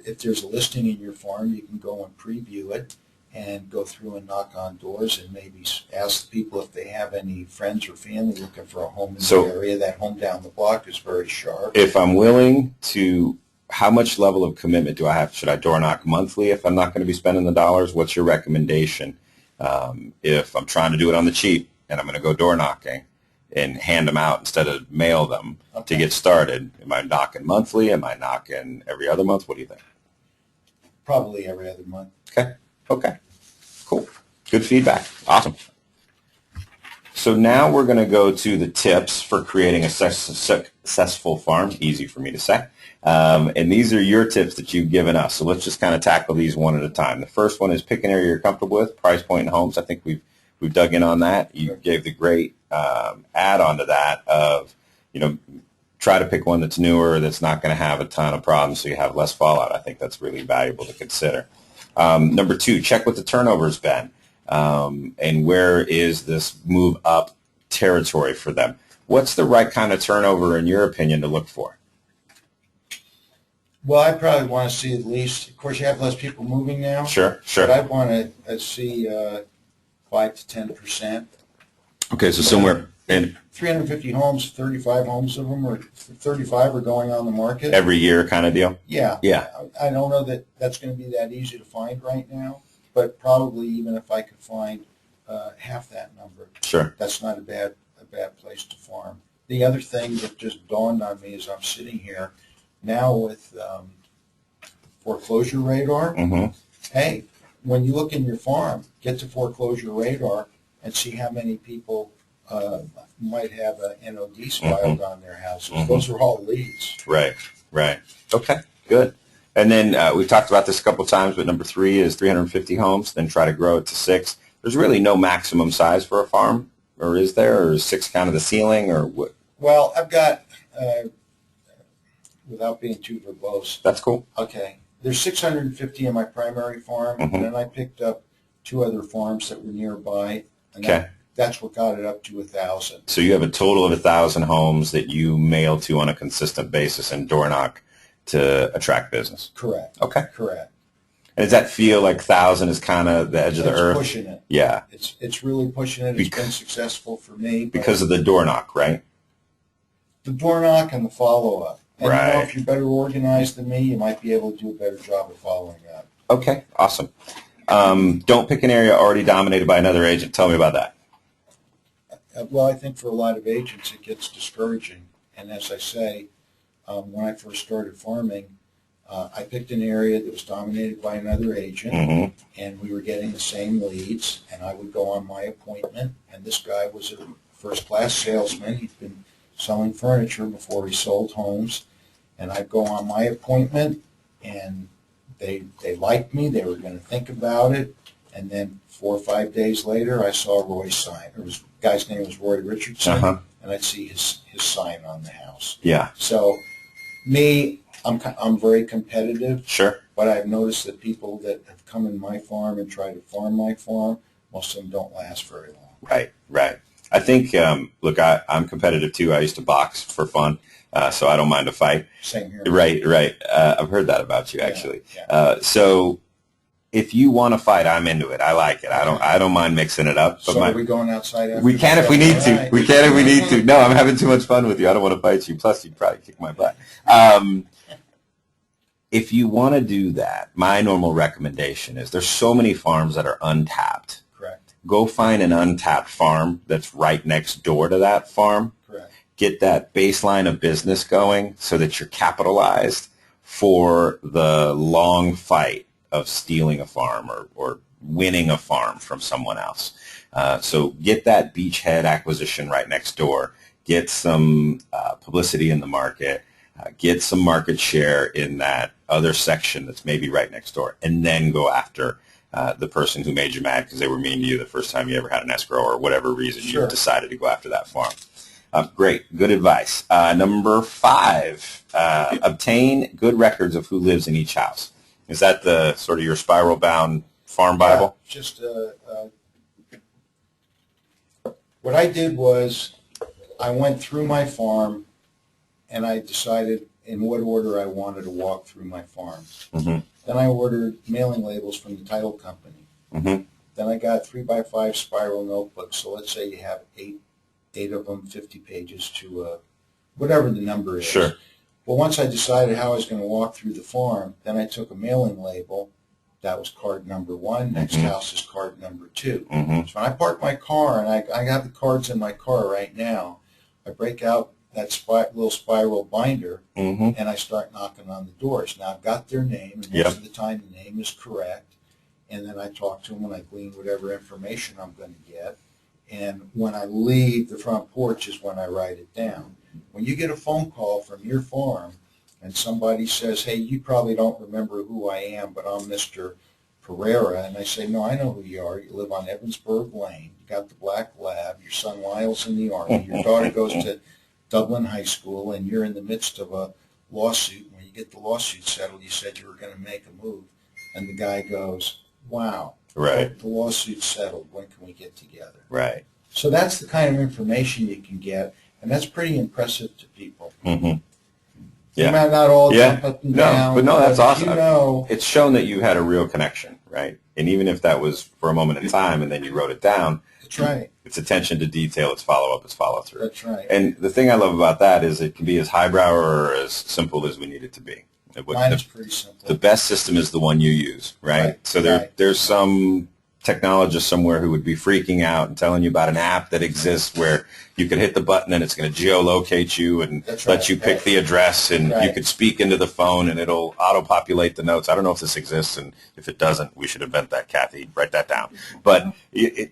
If there's a listing in your farm, you can go and preview it and go through and knock on doors and maybe ask the people if they have any friends or family looking for a home in the area. That home down the block is very sharp. If I'm willing to, how much level of commitment do I have? Should I door knock monthly if I'm not going to be spending the dollars? What's your recommendation? If I'm trying to do it on the cheap and I'm going to go door knocking and hand them out instead of mail them to get started, am I knocking monthly? Am I knocking every other month? What do you think? Probably every other month. Okay. Cool. Good feedback. Awesome. So now we're going to go to the tips for creating a successful farm. Easy for me to say. And these are your tips that you've given us. So let's just kind of tackle these one at a time. The first one is pick an area you're comfortable with, price point in homes. I think we've dug in on that. You gave the great add-on to that of, try to pick one that's newer, that's not going to have a ton of problems so you have less fallout. I think that's really valuable to consider. Number 2, check what the turnover's been, and where is this move up territory for them. What's the right kind of turnover, in your opinion, to look for? Well, I probably want to see at least, of course, you have less people moving now. Sure. But I want to see 5 to 10%. Okay, so somewhere in 350 homes, 35 homes of them, or 35 are going on the market. Every year kind of deal? Yeah. I don't know that that's going to be that easy to find right now, but probably even if I could find half that number, sure, that's not a bad place to farm. The other thing that just dawned on me as I'm sitting here now with foreclosure radar, hey, when you look in your farm, get to foreclosure radar and see how many people might have an NOD filed on their houses. Those are all leads. Right. Okay, good. And then we talked about this a couple of times, but number 3 is 350 homes, then try to grow it to 6. There's really no maximum size for a farm, or is there? Or is 6 kind of the ceiling, or what? Well, I've got, without being too verbose. That's cool. Okay. There's 650 in my primary farm, and then I picked up 2 other farms that were nearby. And that's what got it up to 1,000. So you have a total of 1,000 homes that you mail to on a consistent basis and door knock to attract business. Correct. Okay. Correct. And does that feel like 1,000 is kind of the edge of the earth? It's pushing it. Yeah. It's really pushing it. It's been successful for me. Because of the door knock, right? The door knock and the follow-up. And right. If you're better organized than me, you might be able to do a better job of following up. Okay. Awesome. Don't pick an area already dominated by another agent. Tell me about that. Well, I think for a lot of agents it gets discouraging. And as I say, when I first started farming, I picked an area that was dominated by another agent, and we were getting the same leads, and I would go on my appointment, and this guy was a first-class salesman. He'd been selling furniture before he sold homes, and I'd go on my appointment, and they liked me. They were going to think about it, and then 4 or 5 days later, I saw Roy's sign. The guy's name was Roy Richardson, and I'd see his sign on the house. Yeah. So, me, I'm very competitive. Sure. But I've noticed that people that have come in my farm and try to farm my farm, most of them don't last very long. Right. I think, look, I'm competitive too. I used to box for fun, so I don't mind a fight. Same here. Right. I've heard that about you, actually. Yeah. So if you want to fight, I'm into it. I like it. I don't mind mixing it up. But so are we going outside after we can if we need to. We can if we need to. No, I'm having too much fun with you. I don't want to fight you. Plus, you'd probably kick my butt. If you want to do that, my normal recommendation is there's so many farms that are untapped. Correct. Go find an untapped farm that's right next door to that farm. Correct. Get that baseline of business going so that you're capitalized for the long fight of stealing a farm or winning a farm from someone else. So get that beachhead acquisition right next door. Get some publicity in the market. Get some market share in that other section that's maybe right next door, and then go after the person who made you mad because they were mean to you the first time you ever had an escrow or whatever reason you decided to go after that farm. Great. Good advice. Number 5, obtain good records of who lives in each house. Is that the sort of your spiral-bound farm Bible? Yeah, just what I did was I went through my farm and I decided in what order I wanted to walk through my farm. Then I ordered mailing labels from the title company. Mm-hmm. Then I got 3x5 spiral notebooks. So let's say you have eight of them, 50 pages to whatever the number is. Sure. Well, once I decided how I was going to walk through the farm, then I took a mailing label. That was card number 1. Next Mm-hmm. house is card number 2. Mm-hmm. So when I park my car, and I have the cards in my car right now, I break out that little spiral binder, Mm-hmm. and I start knocking on the doors. Now, I've got their name, and most of the time the name is correct. And then I talk to them, and I glean whatever information I'm going to get. And when I leave the front porch is when I write it down. When you get a phone call from your farm and somebody says, hey, you probably don't remember who I am, but I'm Mr. Pereira, and I say, no, I know who you are. You live on Evansburg Lane. You got the black lab. Your son Lyle's in the Army. Your daughter goes to Dublin High School, and you're in the midst of a lawsuit. When you get the lawsuit settled, you said you were going to make a move. And the guy goes, wow. Right. The lawsuit's settled. When can we get together? Right. So that's the kind of information you can get, and that's pretty impressive to people. Mm-hmm. They Yeah. might not all jump up and down. But no, that's awesome. You know, It's shown that you had a real connection, right? And even if that was for a moment in time and then you wrote it down, that's right. it's attention to detail, it's follow-up, it's follow-through. That's right. And the thing I love about that is it can be as highbrow or as simple as we need it to be. Mine is pretty simple. The best system is the one you use, right? So there's some technologist somewhere who would be freaking out and telling you about an app that exists where you could hit the button and it's going to geolocate you and let you pick the address, and you could speak into the phone and it'll auto-populate the notes. I don't know if this exists, and if it doesn't, we should invent that, Kathy. Write that down. But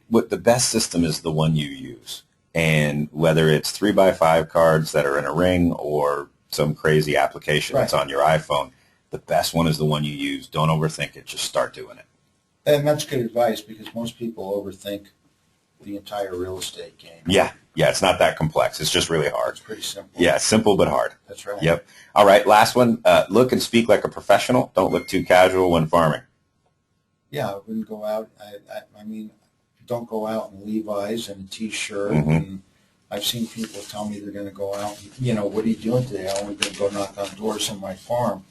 what the best system is the one you use. And whether it's 3x5 cards that are in a ring or some crazy application that's on your iPhone, the best one is the one you use. Don't overthink it. Just start doing it. And that's good advice, because most people overthink the entire real estate game. Yeah, it's not that complex. It's just really hard. It's pretty simple. Yeah, simple but hard. That's right. Yep. All right, last one. Look and speak like a professional. Don't look too casual when farming. Yeah, I wouldn't go out. I mean, don't go out in Levi's and a T-shirt. Mm-hmm. And I've seen people tell me they're going to go out and, what are you doing today? I'm only going to go knock on doors on my farm.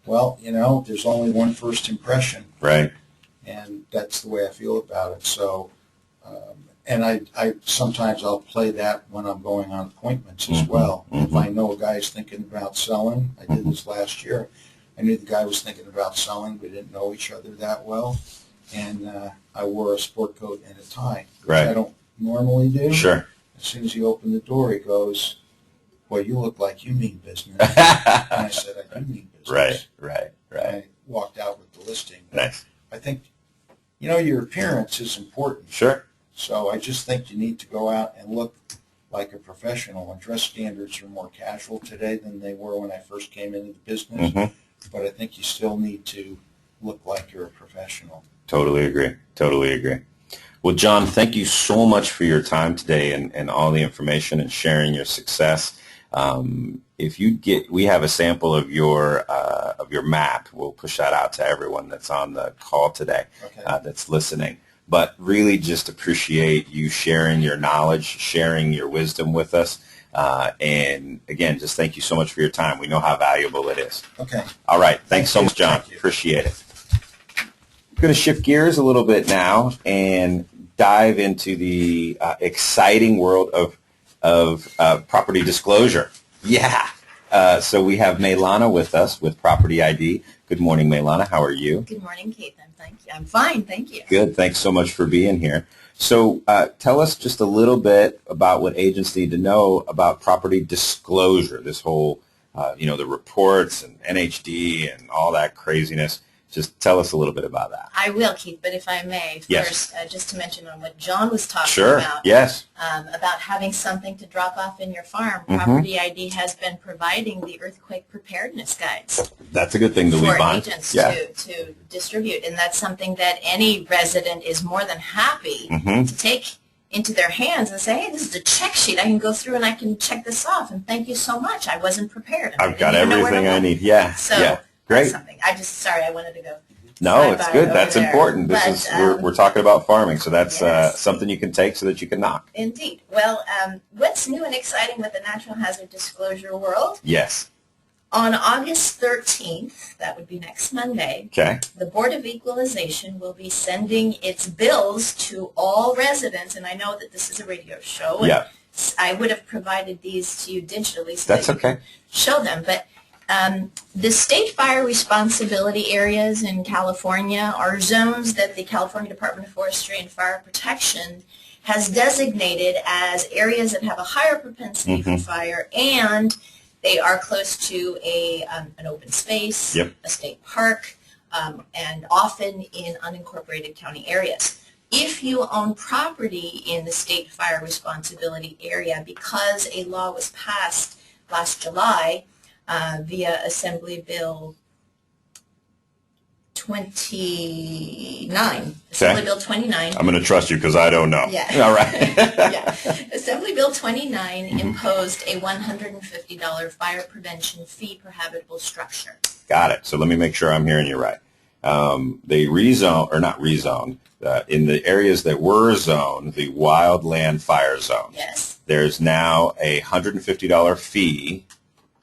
Well, there's only one first impression. Right. And that's the way I feel about it. So, and I sometimes I'll play that when I'm going on appointments as well. If I know a guy's thinking about selling, I did this last year. I knew the guy was thinking about selling. We didn't know each other that well, and I wore a sport coat and a tie, which I don't normally do. Sure. As soon as he opened the door, he goes, "Boy, you look like you mean business." And I said, "I do mean business." Right. And I walked out with the listing. Nice. I think, your appearance is important. Sure. So I just think you need to go out and look like a professional. And dress standards are more casual today than they were when I first came into the business. Mm-hmm. But I think you still need to look like you're a professional. Totally agree. Well, John, thank you so much for your time today and all the information and sharing your success. We have a sample of your map. We'll push that out to everyone that's on the call today, that's listening. But really just appreciate you sharing your knowledge, sharing your wisdom with us. And again, just thank you so much for your time. We know how valuable it is. Okay. All right. Thanks so much, John. Appreciate it. I'm going to shift gears a little bit now and dive into the exciting world of property disclosure. Yeah. So we have Maylana with us with Property ID. Good morning, Maylana. How are you? Good morning, Keith. I'm fine. Thank you. Good. Thanks so much for being here. So tell us just a little bit about what agents need to know about property disclosure, this whole, the reports and NHD and all that craziness. Just tell us a little bit about that. I will, Keith, but if I may, Yes. first, just to mention on what John was talking Sure. about. Yes. About having something to drop off in your farm. Mhm. Property ID has been providing the earthquake preparedness guides That's a good thing to leave for on. agents Yeah. to distribute, and that's something that any resident is more than happy Mhm. to take into their hands and say, hey, this is a check sheet. I can go through and I can check this off, and thank you so much. I wasn't prepared. I've got didn't even know where to everything I look. need. Yeah. So yeah. Great. that's something. I wanted to go. No, it's sidebar good. over That's there. important. But, We're talking about farming, so that's yes. something you can take so that you can knock. Indeed. Well, what's new and exciting with the natural hazard disclosure world? Yes. On August 13th, that would be next Monday, Okay. the Board of Equalization will be sending its bills to all residents, and I know that this is a radio show, and Yeah. I would have provided these to you digitally so That's that you okay. can show them, but the state fire responsibility areas in California are zones that the California Department of Forestry and Fire Protection has designated as areas that have a higher propensity for fire, and they are close to an open space, Yep. a state park, and often in unincorporated county areas. If you own property in the state fire responsibility area, because a law was passed last July via Assembly Bill 29, Assembly Bill 29. I'm going to trust you because I don't know. Yeah. All right. Yeah. Assembly Bill 29 imposed a $150 fire prevention fee per habitable structure. Got it. So let me make sure I'm hearing you right. They rezone, or not rezoned, in the areas that were zoned, the wildland fire zones. Yes. There's now a $150 fee,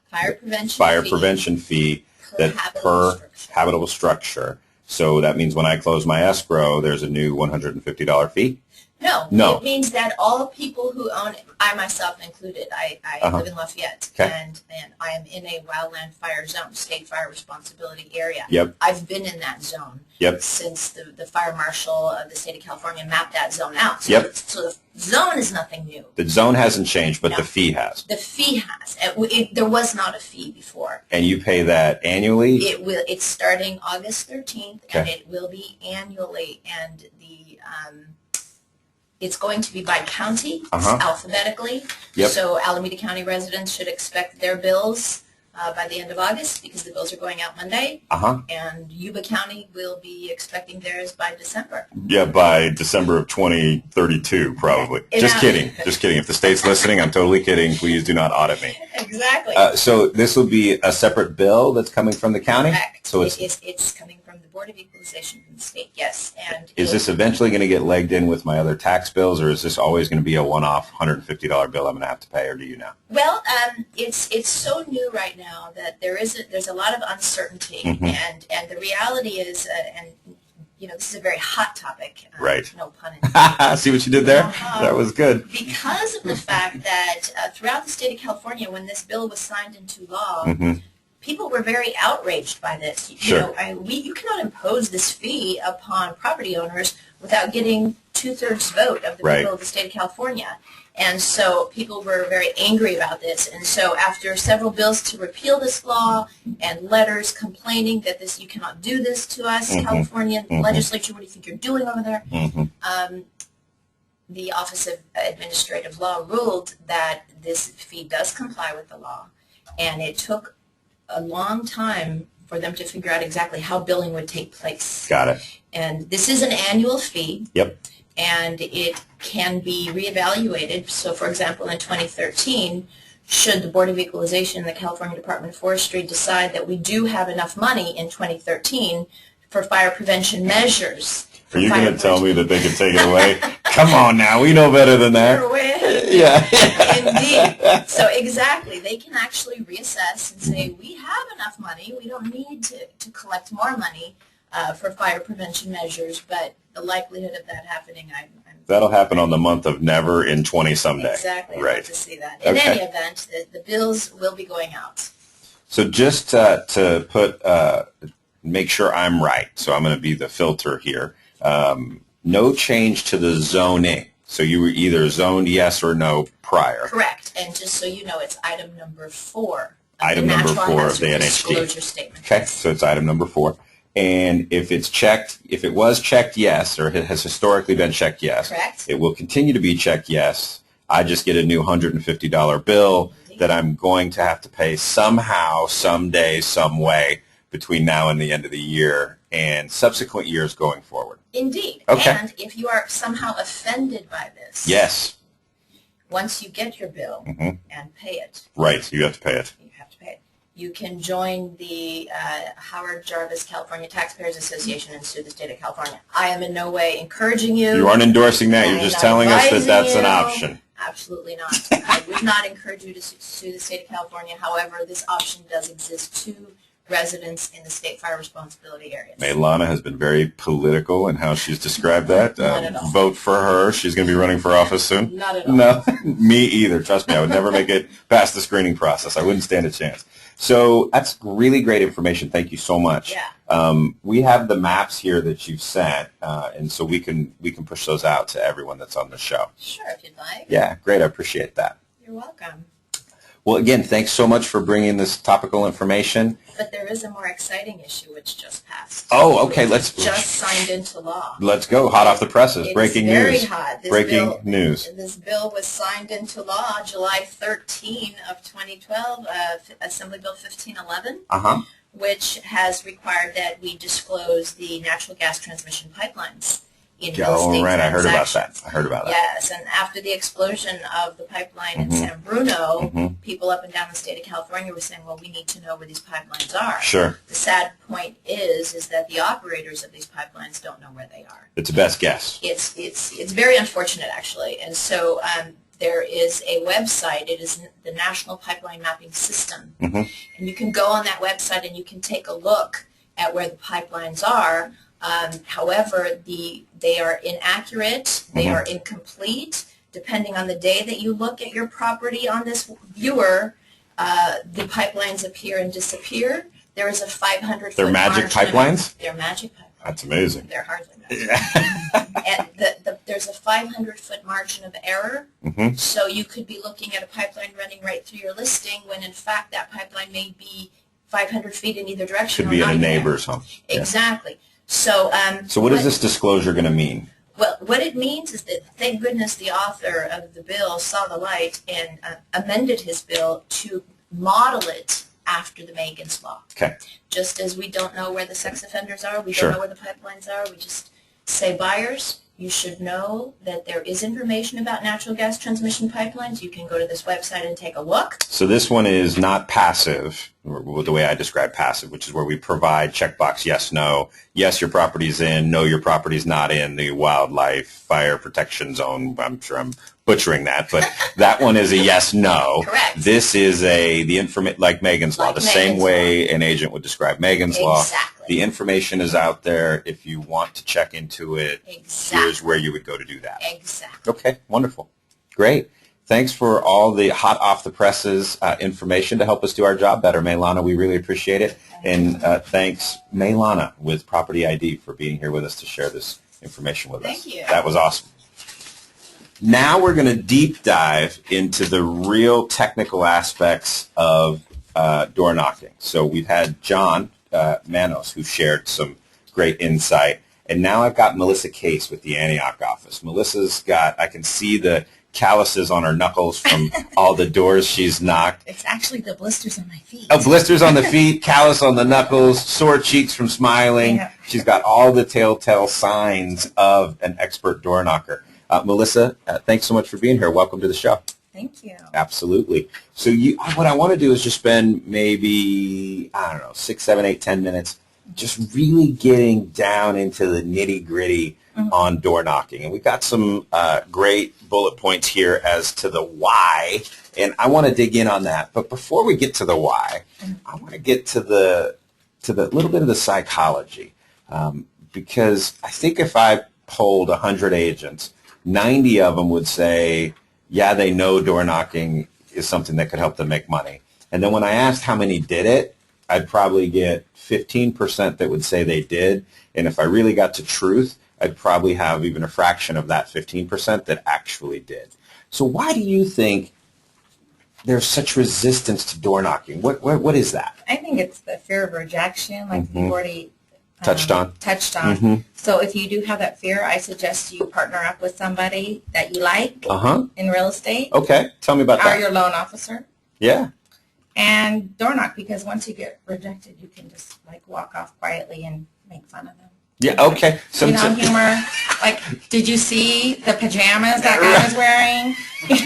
Fire prevention fee per that habitable per structure. habitable structure. So that means when I close my escrow, there's a new $150 fee? No. It means that all people who own, I myself included, I live in Lafayette, Okay. and I am in a wildland fire zone, state fire responsibility area. Yep. I've been in that zone Yep. since the fire marshal of the state of California mapped that zone out. So, Yep. so the zone is nothing new. The zone hasn't changed, but No. the fee has. The fee has. There was not a fee before. And you pay that annually? It's starting August 13th, and Okay. it will be annually, and it's going to be by county, alphabetically. Yep. So Alameda County residents should expect their bills by the end of August, because the bills are going out Monday. And Yuba County will be expecting theirs by December. Yeah, by December of 2032, probably. Just kidding. Just kidding. If the state's listening, I'm totally kidding. Please do not audit me. Exactly. So this will be a separate bill that's coming from the county? Correct. So It's coming from the Board of Equalization from the state, yes. And is this eventually going to get legged in with my other tax bills, or is this always going to be a one-off $150 bill I'm going to have to pay, or do you know? Well, it's so new right now that there's a lot of uncertainty, and the reality is, and you know, this is a very hot topic. Right. No pun intended. See what you did there? That was good. Because of the fact that throughout the state of California, when this bill was signed into law, people were very outraged by this. Sure. You cannot impose this fee upon property owners without getting 2/3 vote of the people of the state of California. And so people were very angry about this. And so after several bills to repeal this law and letters complaining that you cannot do this to us, California legislature, what do you think you're doing over there? The Office of Administrative Law ruled that this fee does comply with the law. And it took a long time for them to figure out exactly how billing would take place. Got it. And this is an annual fee. Yep. And it can be reevaluated. So, for example, in 2013, should the Board of Equalization and the California Department of Forestry decide that we do have enough money in 2013 for fire prevention measures. Are you going to tell me that they can take it away? Come on now, we know better than that. You're way ahead. Yeah. Indeed. So exactly, they can actually reassess and say, we have enough money, we don't need to collect more money for fire prevention measures, but the likelihood of that happening, That'll happen on the month of never in 20 someday. Exactly. Right. I'd like to see that. In any event, the bills will be going out. So just to put, make sure I'm right, so I'm going to be the filter here. No change to the zoning. So you were either zoned yes or no prior. Correct. And just so you know, it's item number 4. Item number 4 of the NHD. Disclosure statement. Okay, so it's item number 4. And if it's checked, if it was checked yes, or it has historically been checked yes, correct, it will continue to be checked yes. I just get a new $150 bill that I'm going to have to pay somehow, someday, some way between now and the end of the year and subsequent years going forward. Indeed. Okay. And if you are somehow offended by this, Yes. once you get your bill and pay it, right, you have to pay it. you have to pay it. You can join the Howard Jarvis California Taxpayers Association and sue the state of California. I am in no way encouraging you. You aren't endorsing that. You're just telling us that that's an option. Absolutely not. I would not encourage you to sue the state of California. However, this option does exist to residents in the state fire responsibility areas. Maylana has been very political in how she's described that. Not at all. Vote for her. She's going to be running for office soon. Not at all. No, me either. Trust me, I would never make it past the screening process. I wouldn't stand a chance. So that's really great information. Thank you so much. Yeah. We have the maps here that you've sent, and so we can push those out to everyone that's on the show. Sure, if you'd like. Yeah, great. I appreciate that. You're welcome. Well, again, thanks so much for bringing this topical information. But there is a more exciting issue which just passed. Oh, okay. It's just signed into law. Let's go. Hot off the presses. Breaking news. Very hot. Breaking news. This bill was signed into law July 13 of 2012, Assembly Bill 1511, which has required that we disclose the natural gas transmission pipelines in real estate right. I heard about transactions. that. I heard about that. Yes, and after the explosion of the pipeline in San Bruno, people up and down the state of California were saying, well, we need to know where these pipelines are. Sure. The sad point is that the operators of these pipelines don't know where they are. It's a best guess. It's very unfortunate, actually. And so there is a website. It is the National Pipeline Mapping System. And you can go on that website and you can take a look at where the pipelines are. However, they are inaccurate, they are incomplete. Depending on the day that you look at your property on this viewer, the pipelines appear and disappear. There is a 500-foot They're magic pipelines? They're magic pipelines. That's amazing. They're hardly magic. And there's a 500-foot margin of error. So you could be looking at a pipeline running right through your listing when, in fact, that pipeline may be 500 feet in either direction. Could be in a neighbor's home. Exactly. So, so what is this disclosure going to mean? Well, what it means is that, thank goodness, the author of the bill saw the light and amended his bill to model it after the Megan's Law. Okay. Just as we don't know where the sex offenders are, we Sure. don't know where the pipelines are, we just say, buyers, you should know that there is information about natural gas transmission pipelines. You can go to this website and take a look. So this one is not passive, or the way I describe passive, which is where we provide checkbox yes, no. Yes, your property's in. No, your property's not in the wildlife fire protection zone. I'm sure I'm butchering that, but that one is a yes, no. Correct. This is like Megan's Law, the same way an agent would describe Megan's Law. Exactly. The information is out there. If you want to check into it, here's where you would go to do that. Exactly. Okay, wonderful. Great. Thanks for all the hot off the presses information to help us do our job better, Maylana. We really appreciate it. And thanks, Maylana with Property ID, for being here with us to share this information with us. Thank you. That was awesome. Now we're going to deep dive into the real technical aspects of door knocking. So we've had John Manos, who shared some great insight. And now I've got Melissa Case with the Antioch office. Melissa's got, I can see the calluses on her knuckles from all the doors she's knocked. It's actually the blisters on my feet. Oh, blisters on the feet, callus on the knuckles, sore cheeks from smiling. Yeah. She's got all the telltale signs of an expert door knocker. Melissa, thanks so much for being here. Welcome to the show. Thank you. Absolutely. So what I want to do is just spend maybe, 6, 7, 8, 10 minutes just really getting down into the nitty-gritty on door knocking. And we've got some great bullet points here as to the why, and I want to dig in on that. But before we get to the why, I want to get to the little bit of the psychology, because I think if I polled 100 agents, 90 of them would say, yeah, they know door knocking is something that could help them make money. And then when I asked how many did it, I'd probably get 15% that would say they did. And if I really got to truth, I'd probably have even a fraction of that 15% that actually did. So why do you think there's such resistance to door knocking? What is that? I think it's the fear of rejection, like you've already Touched on. So if you do have that fear, I suggest you partner up with somebody that you like in real estate. Okay. Tell me about Or that. your loan officer. Yeah. And door knock, because once you get rejected, you can just like walk off quietly and make fun of them. Yeah, okay. Humor. Like, did you see the pajamas that guy was wearing?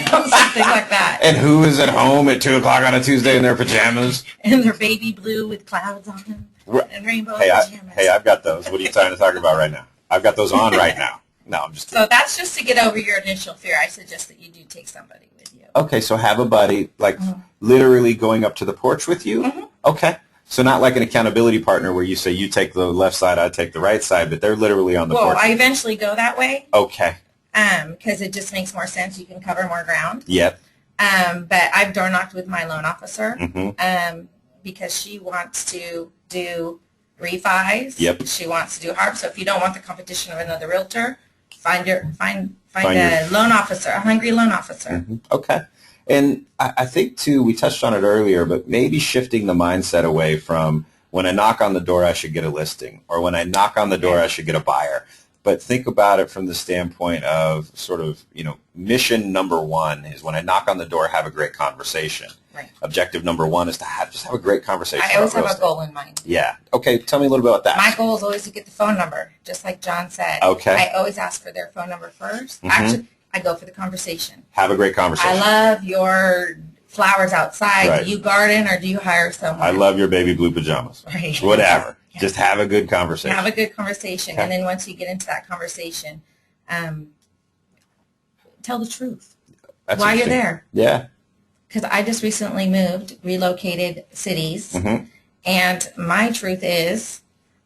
Something like that. And who is at home at 2 o'clock on a Tuesday in their pajamas? And they're baby blue with clouds on them. And rainbow pajamas. I've got those. What are you trying to talk about right now? I've got those on right now. No, I'm just kidding. So that's just to get over your initial fear. I suggest that you do take somebody with you. Okay, so have a buddy, like literally going up to the porch with you? Mm-hmm. Okay. So not like an accountability partner where you say you take the left side, I take the right side, but they're literally on the porch. Well, I eventually go that way. Okay. Because it just makes more sense. You can cover more ground. Yep. But I've door knocked with my loan officer Mm-hmm. because she wants to do refis. Yep. She wants to do HARP. So if you don't want the competition of another realtor, find a loan officer, a hungry loan officer. Mm-hmm. Okay. And I think, too, we touched on it earlier, but maybe shifting the mindset away from when I knock on the door, I should get a listing, or when I knock on the door, I should get a buyer. But think about it from the standpoint of sort of, mission number one is when I knock on the door, have a great conversation. Right. Objective number one is to just have a great conversation. I always have a goal in mind. Yeah. Okay. Tell me a little bit about that. My goal is always to get the phone number, just like John said. Okay. I always ask for their phone number first. Mm-hmm. Actually, I go for the conversation. Have a great conversation. I love your flowers outside. Right. Do you garden or do you hire someone? I love your baby blue pajamas. Right. Whatever. Yeah. Just have a good conversation. Have a good conversation. Okay. And then once you get into that conversation, tell the truth. That's Why you're interesting. there. Yeah. Because I just recently relocated cities. Mm-hmm. And my truth is,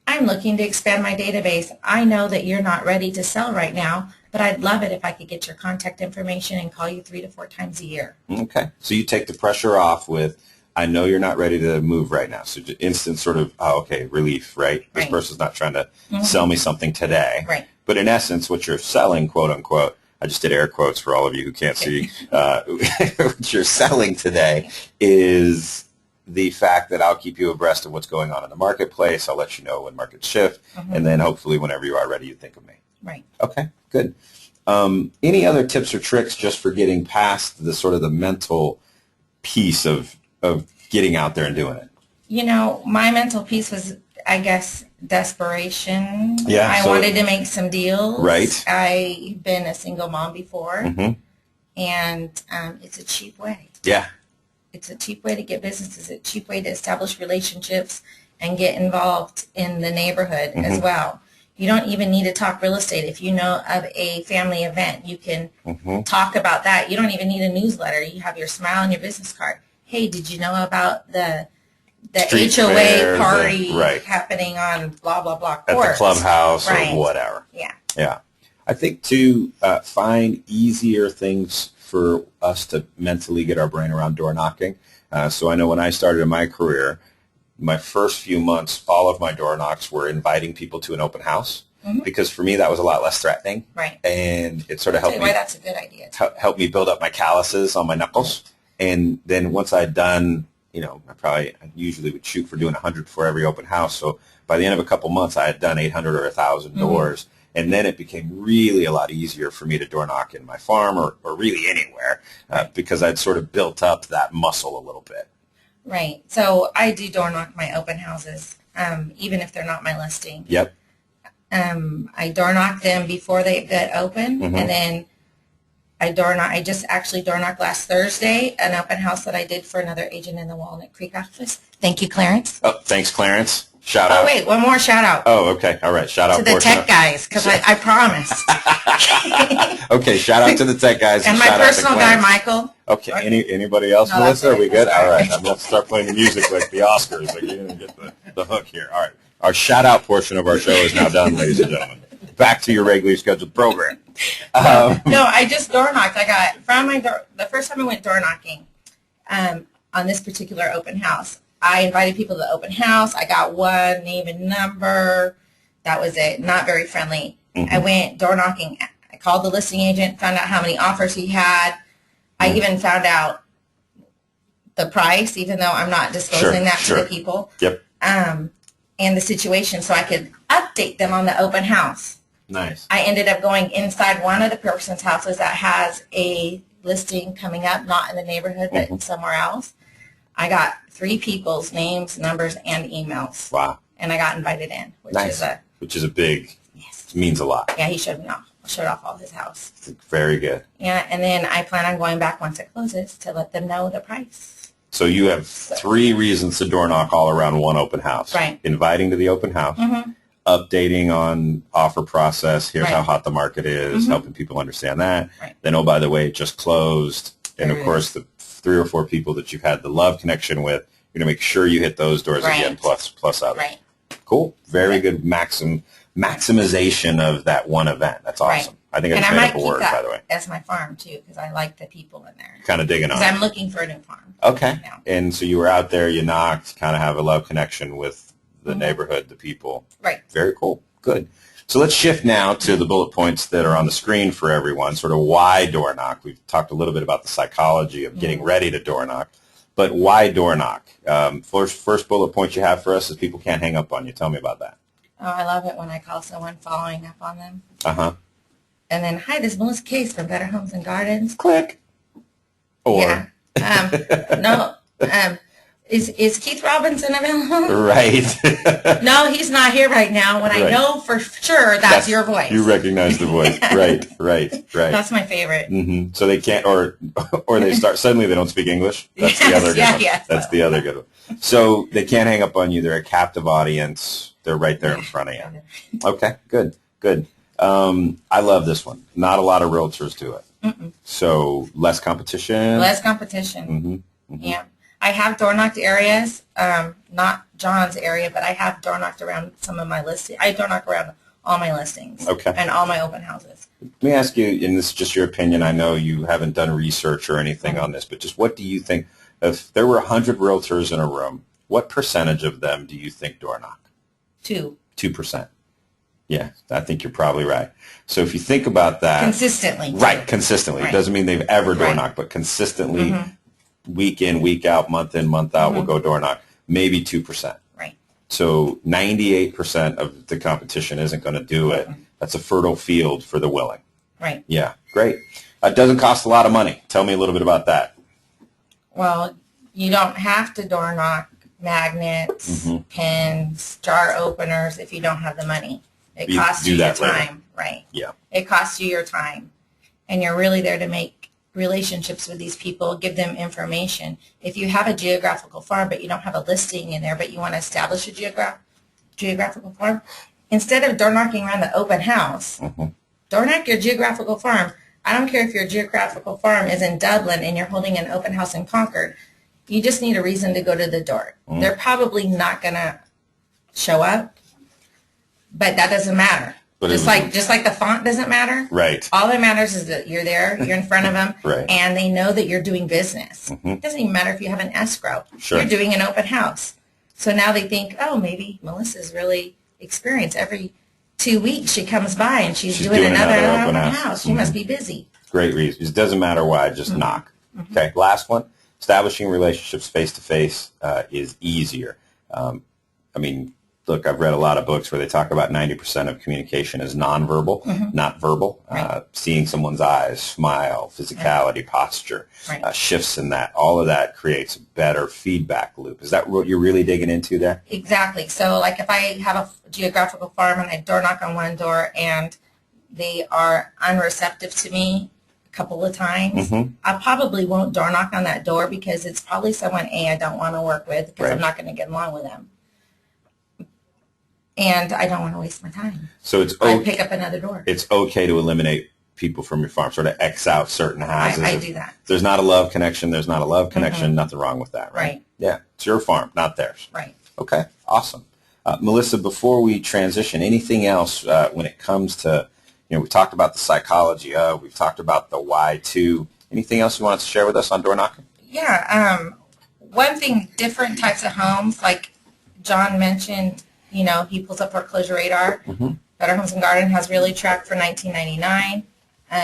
I'm looking to expand my database. I know that you're not ready to sell right now, but I'd love it if I could get your contact information and call you 3 to 4 times a year. Okay. So you take the pressure off with, I know you're not ready to move right now. So instant sort of, relief, right? This Right. person's not trying to sell me something today. Right. But in essence, what you're selling, quote unquote, I just did air quotes for all of you who can't see, what you're selling today is the fact that I'll keep you abreast of what's going on in the marketplace. I'll let you know when markets shift. And then hopefully whenever you are ready, you think of me. Right. Okay, good. Any other tips or tricks just for getting past the sort of the mental piece of getting out there and doing it? My mental piece was, I guess, desperation. Yeah, I so- wanted to make some deals. Right. I've been a single mom before, Mm-hmm. and it's a cheap way. Yeah. It's a cheap way to get business. It's a cheap way to establish relationships and get involved in the neighborhood as well. You don't even need to talk real estate. If you know of a family event, you can talk about that. You don't even need a newsletter. You have your smile and your business card. Hey, did you know about the Street HOA fair, party right. happening on blah, blah, blah At court? the clubhouse Right. or whatever. Yeah. Yeah. I think to find easier things for us to mentally get our brain around door knocking. So I know when I started in my career, my first few months, all of my door knocks were inviting people to an open house because for me that was a lot less threatening. Right. And it sort of helped me. Why that's a good idea. Helped me build up my calluses on my knuckles. And then once I'd done, I usually would shoot for doing 100 for every open house. So by the end of a couple months, I had done 800 or 1,000 doors. And then it became really a lot easier for me to door knock in my farm or really anywhere because I'd sort of built up that muscle a little bit. Right. So I do door knock my open houses, even if they're not my listing. Yep. I door knock them before they get open, and then I just actually door knocked last Thursday an open house that I did for another agent in the Walnut Creek office. Thank you, Clarence. Oh, thanks, Clarence. Shout out. Oh, wait, one more shout out. Oh, okay. All right. Shout out To the portion tech guys, because I promised. Okay. Shout out to the tech guys. And my shout out to personal guy, Clarence. Michael. Okay. Anybody else, No, that's Melissa? Are we it. good? That's All right. right. I'm going to have to start playing the music like the Oscars. Like you didn't get the hook here. All right. Our shout out portion of our show is now done, ladies and gentlemen. Back to your regularly scheduled program. No, I just door knocked. I got from my door. The first time I went door knocking on this particular open house, I invited people to the open house. I got one name and number. That was it. Not very friendly. I went door knocking. I called the listing agent, found out how many offers he had. I even found out the price, even though I'm not disclosing that to the people. Yep. And the situation, so I could update them on the open house. Nice. I ended up going inside one of the person's houses that has a listing coming up, not in the neighborhood, but somewhere else. I got 3 people's names, numbers, and emails. Wow. And I got invited in, which Nice. is a which is a big, Yes. means a lot. Yeah, he showed off all his house. Very good. Yeah, and then I plan on going back once it closes to let them know the price. So you have 3 reasons to door knock all around one open house. Right. Inviting to the open house, updating on offer process, here's how hot the market is, helping people understand that. Right. Then, oh, by the way, it just closed. And, There of it course, the 3 or 4 people that you've had the love connection with, you're going to make sure you hit those doors again, plus others. Right. Cool. Very good maximization of that one event. That's awesome. Right. I think I And just I made might up a keep word, by the way. that as my farm, too, because I like the people in there. Kind of digging on Because it. I'm looking for a new farm. Okay. now. And so you were out there, you knocked, kind of have a love connection with the neighborhood, the people. Right. Very cool. Good. So let's shift now to the bullet points that are on the screen for everyone, sort of why door knock. We've talked a little bit about the psychology of getting ready to door knock, but why door knock? First bullet point you have for us is people can't hang up on you. Tell me about that. Oh, I love it when I call someone following up on them. Uh-huh. And then, hi, this is Melissa Case from Better Homes and Gardens. Click. Or, Yeah. No. Is Keith Robinson available? right. No, he's not here right now. When I Right. know for sure that's your voice. You recognize the voice. Right. That's my favorite. So they can't, or they start, suddenly they don't speak English. That's the Yes, other good yeah, one. yes. That's the other good one. So they can't hang up on you. They're a captive audience. They're right there in front of you. Okay, good. I love this one. Not a lot of realtors do it. So less competition. Less competition. Yeah. I have door knocked areas, not John's area, but I have door knocked around some of my listings. I door knock around all my listings. Okay. And all my open houses. Let me ask you, and this is just your opinion. I know you haven't done research or anything on this, but just what do you think? If there were 100 realtors in a room, what percentage of them do you think door knock? 2. 2%. Yeah, I think you're probably right. So if you think about that. Consistently. Right, consistently. It Right. doesn't mean they've ever door Right. knocked, but consistently, week in, week out, month in, month out, will go door knock. Maybe 2%. Right. So 98% of the competition isn't going to do it. That's a fertile field for the willing. Right. Yeah, great. It doesn't cost a lot of money. Tell me a little bit about that. Well, you don't have to door knock magnets, pins, jar openers if you don't have the money. It You costs do you your that later. time. Right. Yeah. It costs you your time. And you're really there to make relationships with these people, give them information. If you have a geographical farm, but you don't have a listing in there, but you want to establish a geographical farm, instead of door knocking around the open house, door knock your geographical farm. I don't care if your geographical farm is in Dublin and you're holding an open house in Concord. You just need a reason to go to the door. They're probably not going to show up, but that doesn't matter. But just like the font doesn't matter. Right. All that matters is that you're there, you're in front of them, Right. and they know that you're doing business. It doesn't even matter if you have an escrow. Sure. You're doing an open house. So now they think, oh, maybe Melissa's really experienced. Every 2 weeks she comes by and she's doing another open house. She must be busy. Great reason. It doesn't matter why, just knock. Okay, last one. Establishing relationships face-to-face is easier. I mean, look, I've read a lot of books where they talk about 90% of communication is nonverbal, not verbal. Right. Seeing someone's eyes, smile, physicality, posture, Right. shifts in that. All of that creates a better feedback loop. Is that what you're really digging into there? Exactly. So like if I have a geographical farm and I door knock on one door and they are unreceptive to me a couple of times, I probably won't door knock on that door because it's probably someone I don't want to work with because Right. I'm not going to get along with them. And I don't want to waste my time. So it's I okay. pick up another door. It's okay to eliminate people from your farm, sort of X out certain houses. I If do that. there's not a love connection, there's not a love connection, nothing wrong with that, right? Right. Yeah, it's your farm, not theirs. Right. Okay, awesome. Melissa, before we transition, anything else when it comes to, we talked about the psychology of, we've talked about the why too. Anything else you want to share with us on door knocking? Yeah. One thing, different types of homes, like John mentioned, he pulls up foreclosure radar. Better Homes and Garden has Really Track for $19.99.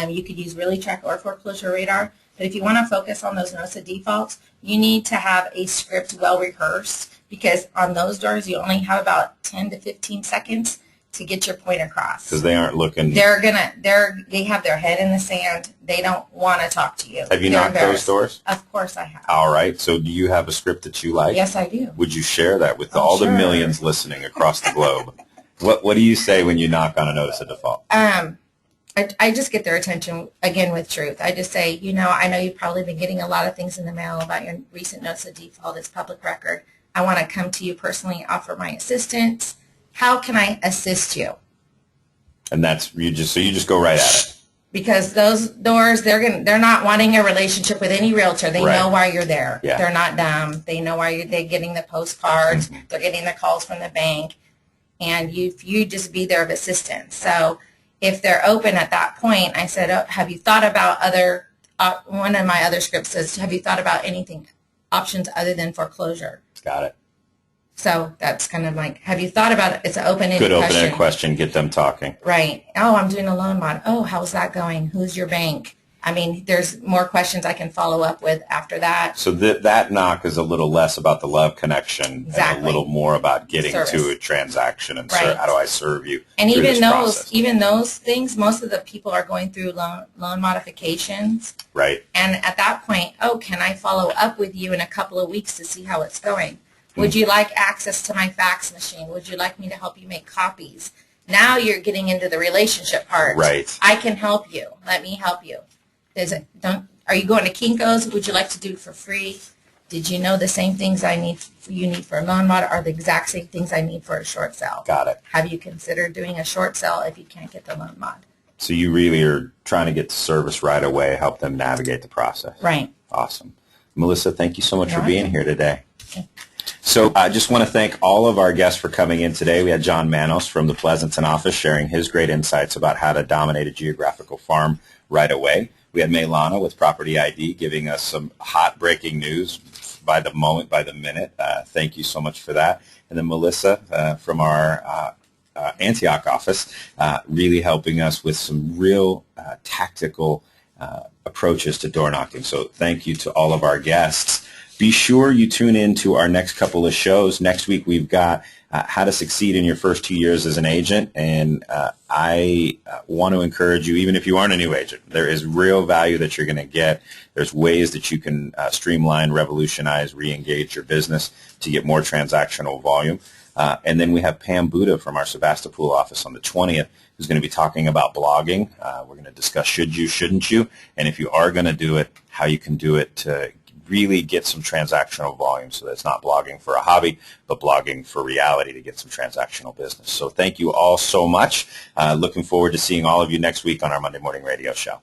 You could use Really Track or foreclosure radar. But if you want to focus on those notice of defaults, you need to have a script well rehearsed because on those doors you only have about 10 to 15 seconds to get your point across. Because they aren't looking. They have their head in the sand. They don't want to talk to you. Have you They're knocked those embarrassed. doors? Of course I have. All right. So do you have a script that you like? Yes, I do. Would you share that with Oh, all the sure. millions listening across the globe? What do you say when you knock on a notice of default? I just get their attention, again, with truth. I just say, I know you've probably been getting a lot of things in the mail about your recent notice of default. It's public record. I want to come to you personally, offer my assistance. How can I assist you? And that's, you just go right at it. Because those doors, they're not wanting a relationship with any realtor. They know why you're there. Yeah. They're not dumb. They know why they're getting the postcards. Mm-hmm. They're getting the calls from the bank. And you just be there of assistance. So if they're open at that point, I said, have you thought about one of my other scripts says, have you thought about anything, options other than foreclosure? Got it. So that's kind of like, have you thought about it? It's an open-ended question. Good open-ended question. Get them talking. Right. Oh, I'm doing a loan mod. Oh, how's that going? Who's your bank? I mean, there's more questions I can follow up with after that. So that knock is a little less about the love connection Exactly. and a little more about getting Service. to a transaction and Right. how do I serve you And through even this those, process. even those things, most of the people are going through loan modifications. Right. And at that point, can I follow up with you in a couple of weeks to see how it's going? Would you like access to my fax machine? Would you like me to help you make copies? Now you're getting into the relationship part. Right. I can help you. Let me help you. Are you going to Kinko's? Would you like to do it for free? Did you know the same things you need for a loan mod are the exact same things I need for a short sale? Got it. Have you considered doing a short sale if you can't get the loan mod? So you really are trying to get the service right away, help them navigate the process. Right. Awesome. Melissa, thank you so much for being here today. Okay. So I just want to thank all of our guests for coming in today. We had John Manos from the Pleasanton office sharing his great insights about how to dominate a geographical farm right away. We had Maylana with Property ID giving us some hot breaking news by the moment, by the minute. Thank you so much for that. And then Melissa from our Antioch office really helping us with some real tactical approaches to door knocking. So thank you to all of our guests. Be sure you tune in to our next couple of shows. Next week we've got how to succeed in your first 2 years as an agent. And I want to encourage you, even if you aren't a new agent, there is real value that you're going to get. There's ways that you can streamline, revolutionize, re-engage your business to get more transactional volume. And then we have Pam Buddha from our Sebastopol office on the 20th who's going to be talking about blogging. We're going to discuss should you, shouldn't you, and if you are going to do it, how you can do it to really get some transactional volume so that it's not blogging for a hobby, but blogging for reality to get some transactional business. So thank you all so much. Looking forward to seeing all of you next week on our Monday Morning Radio Show.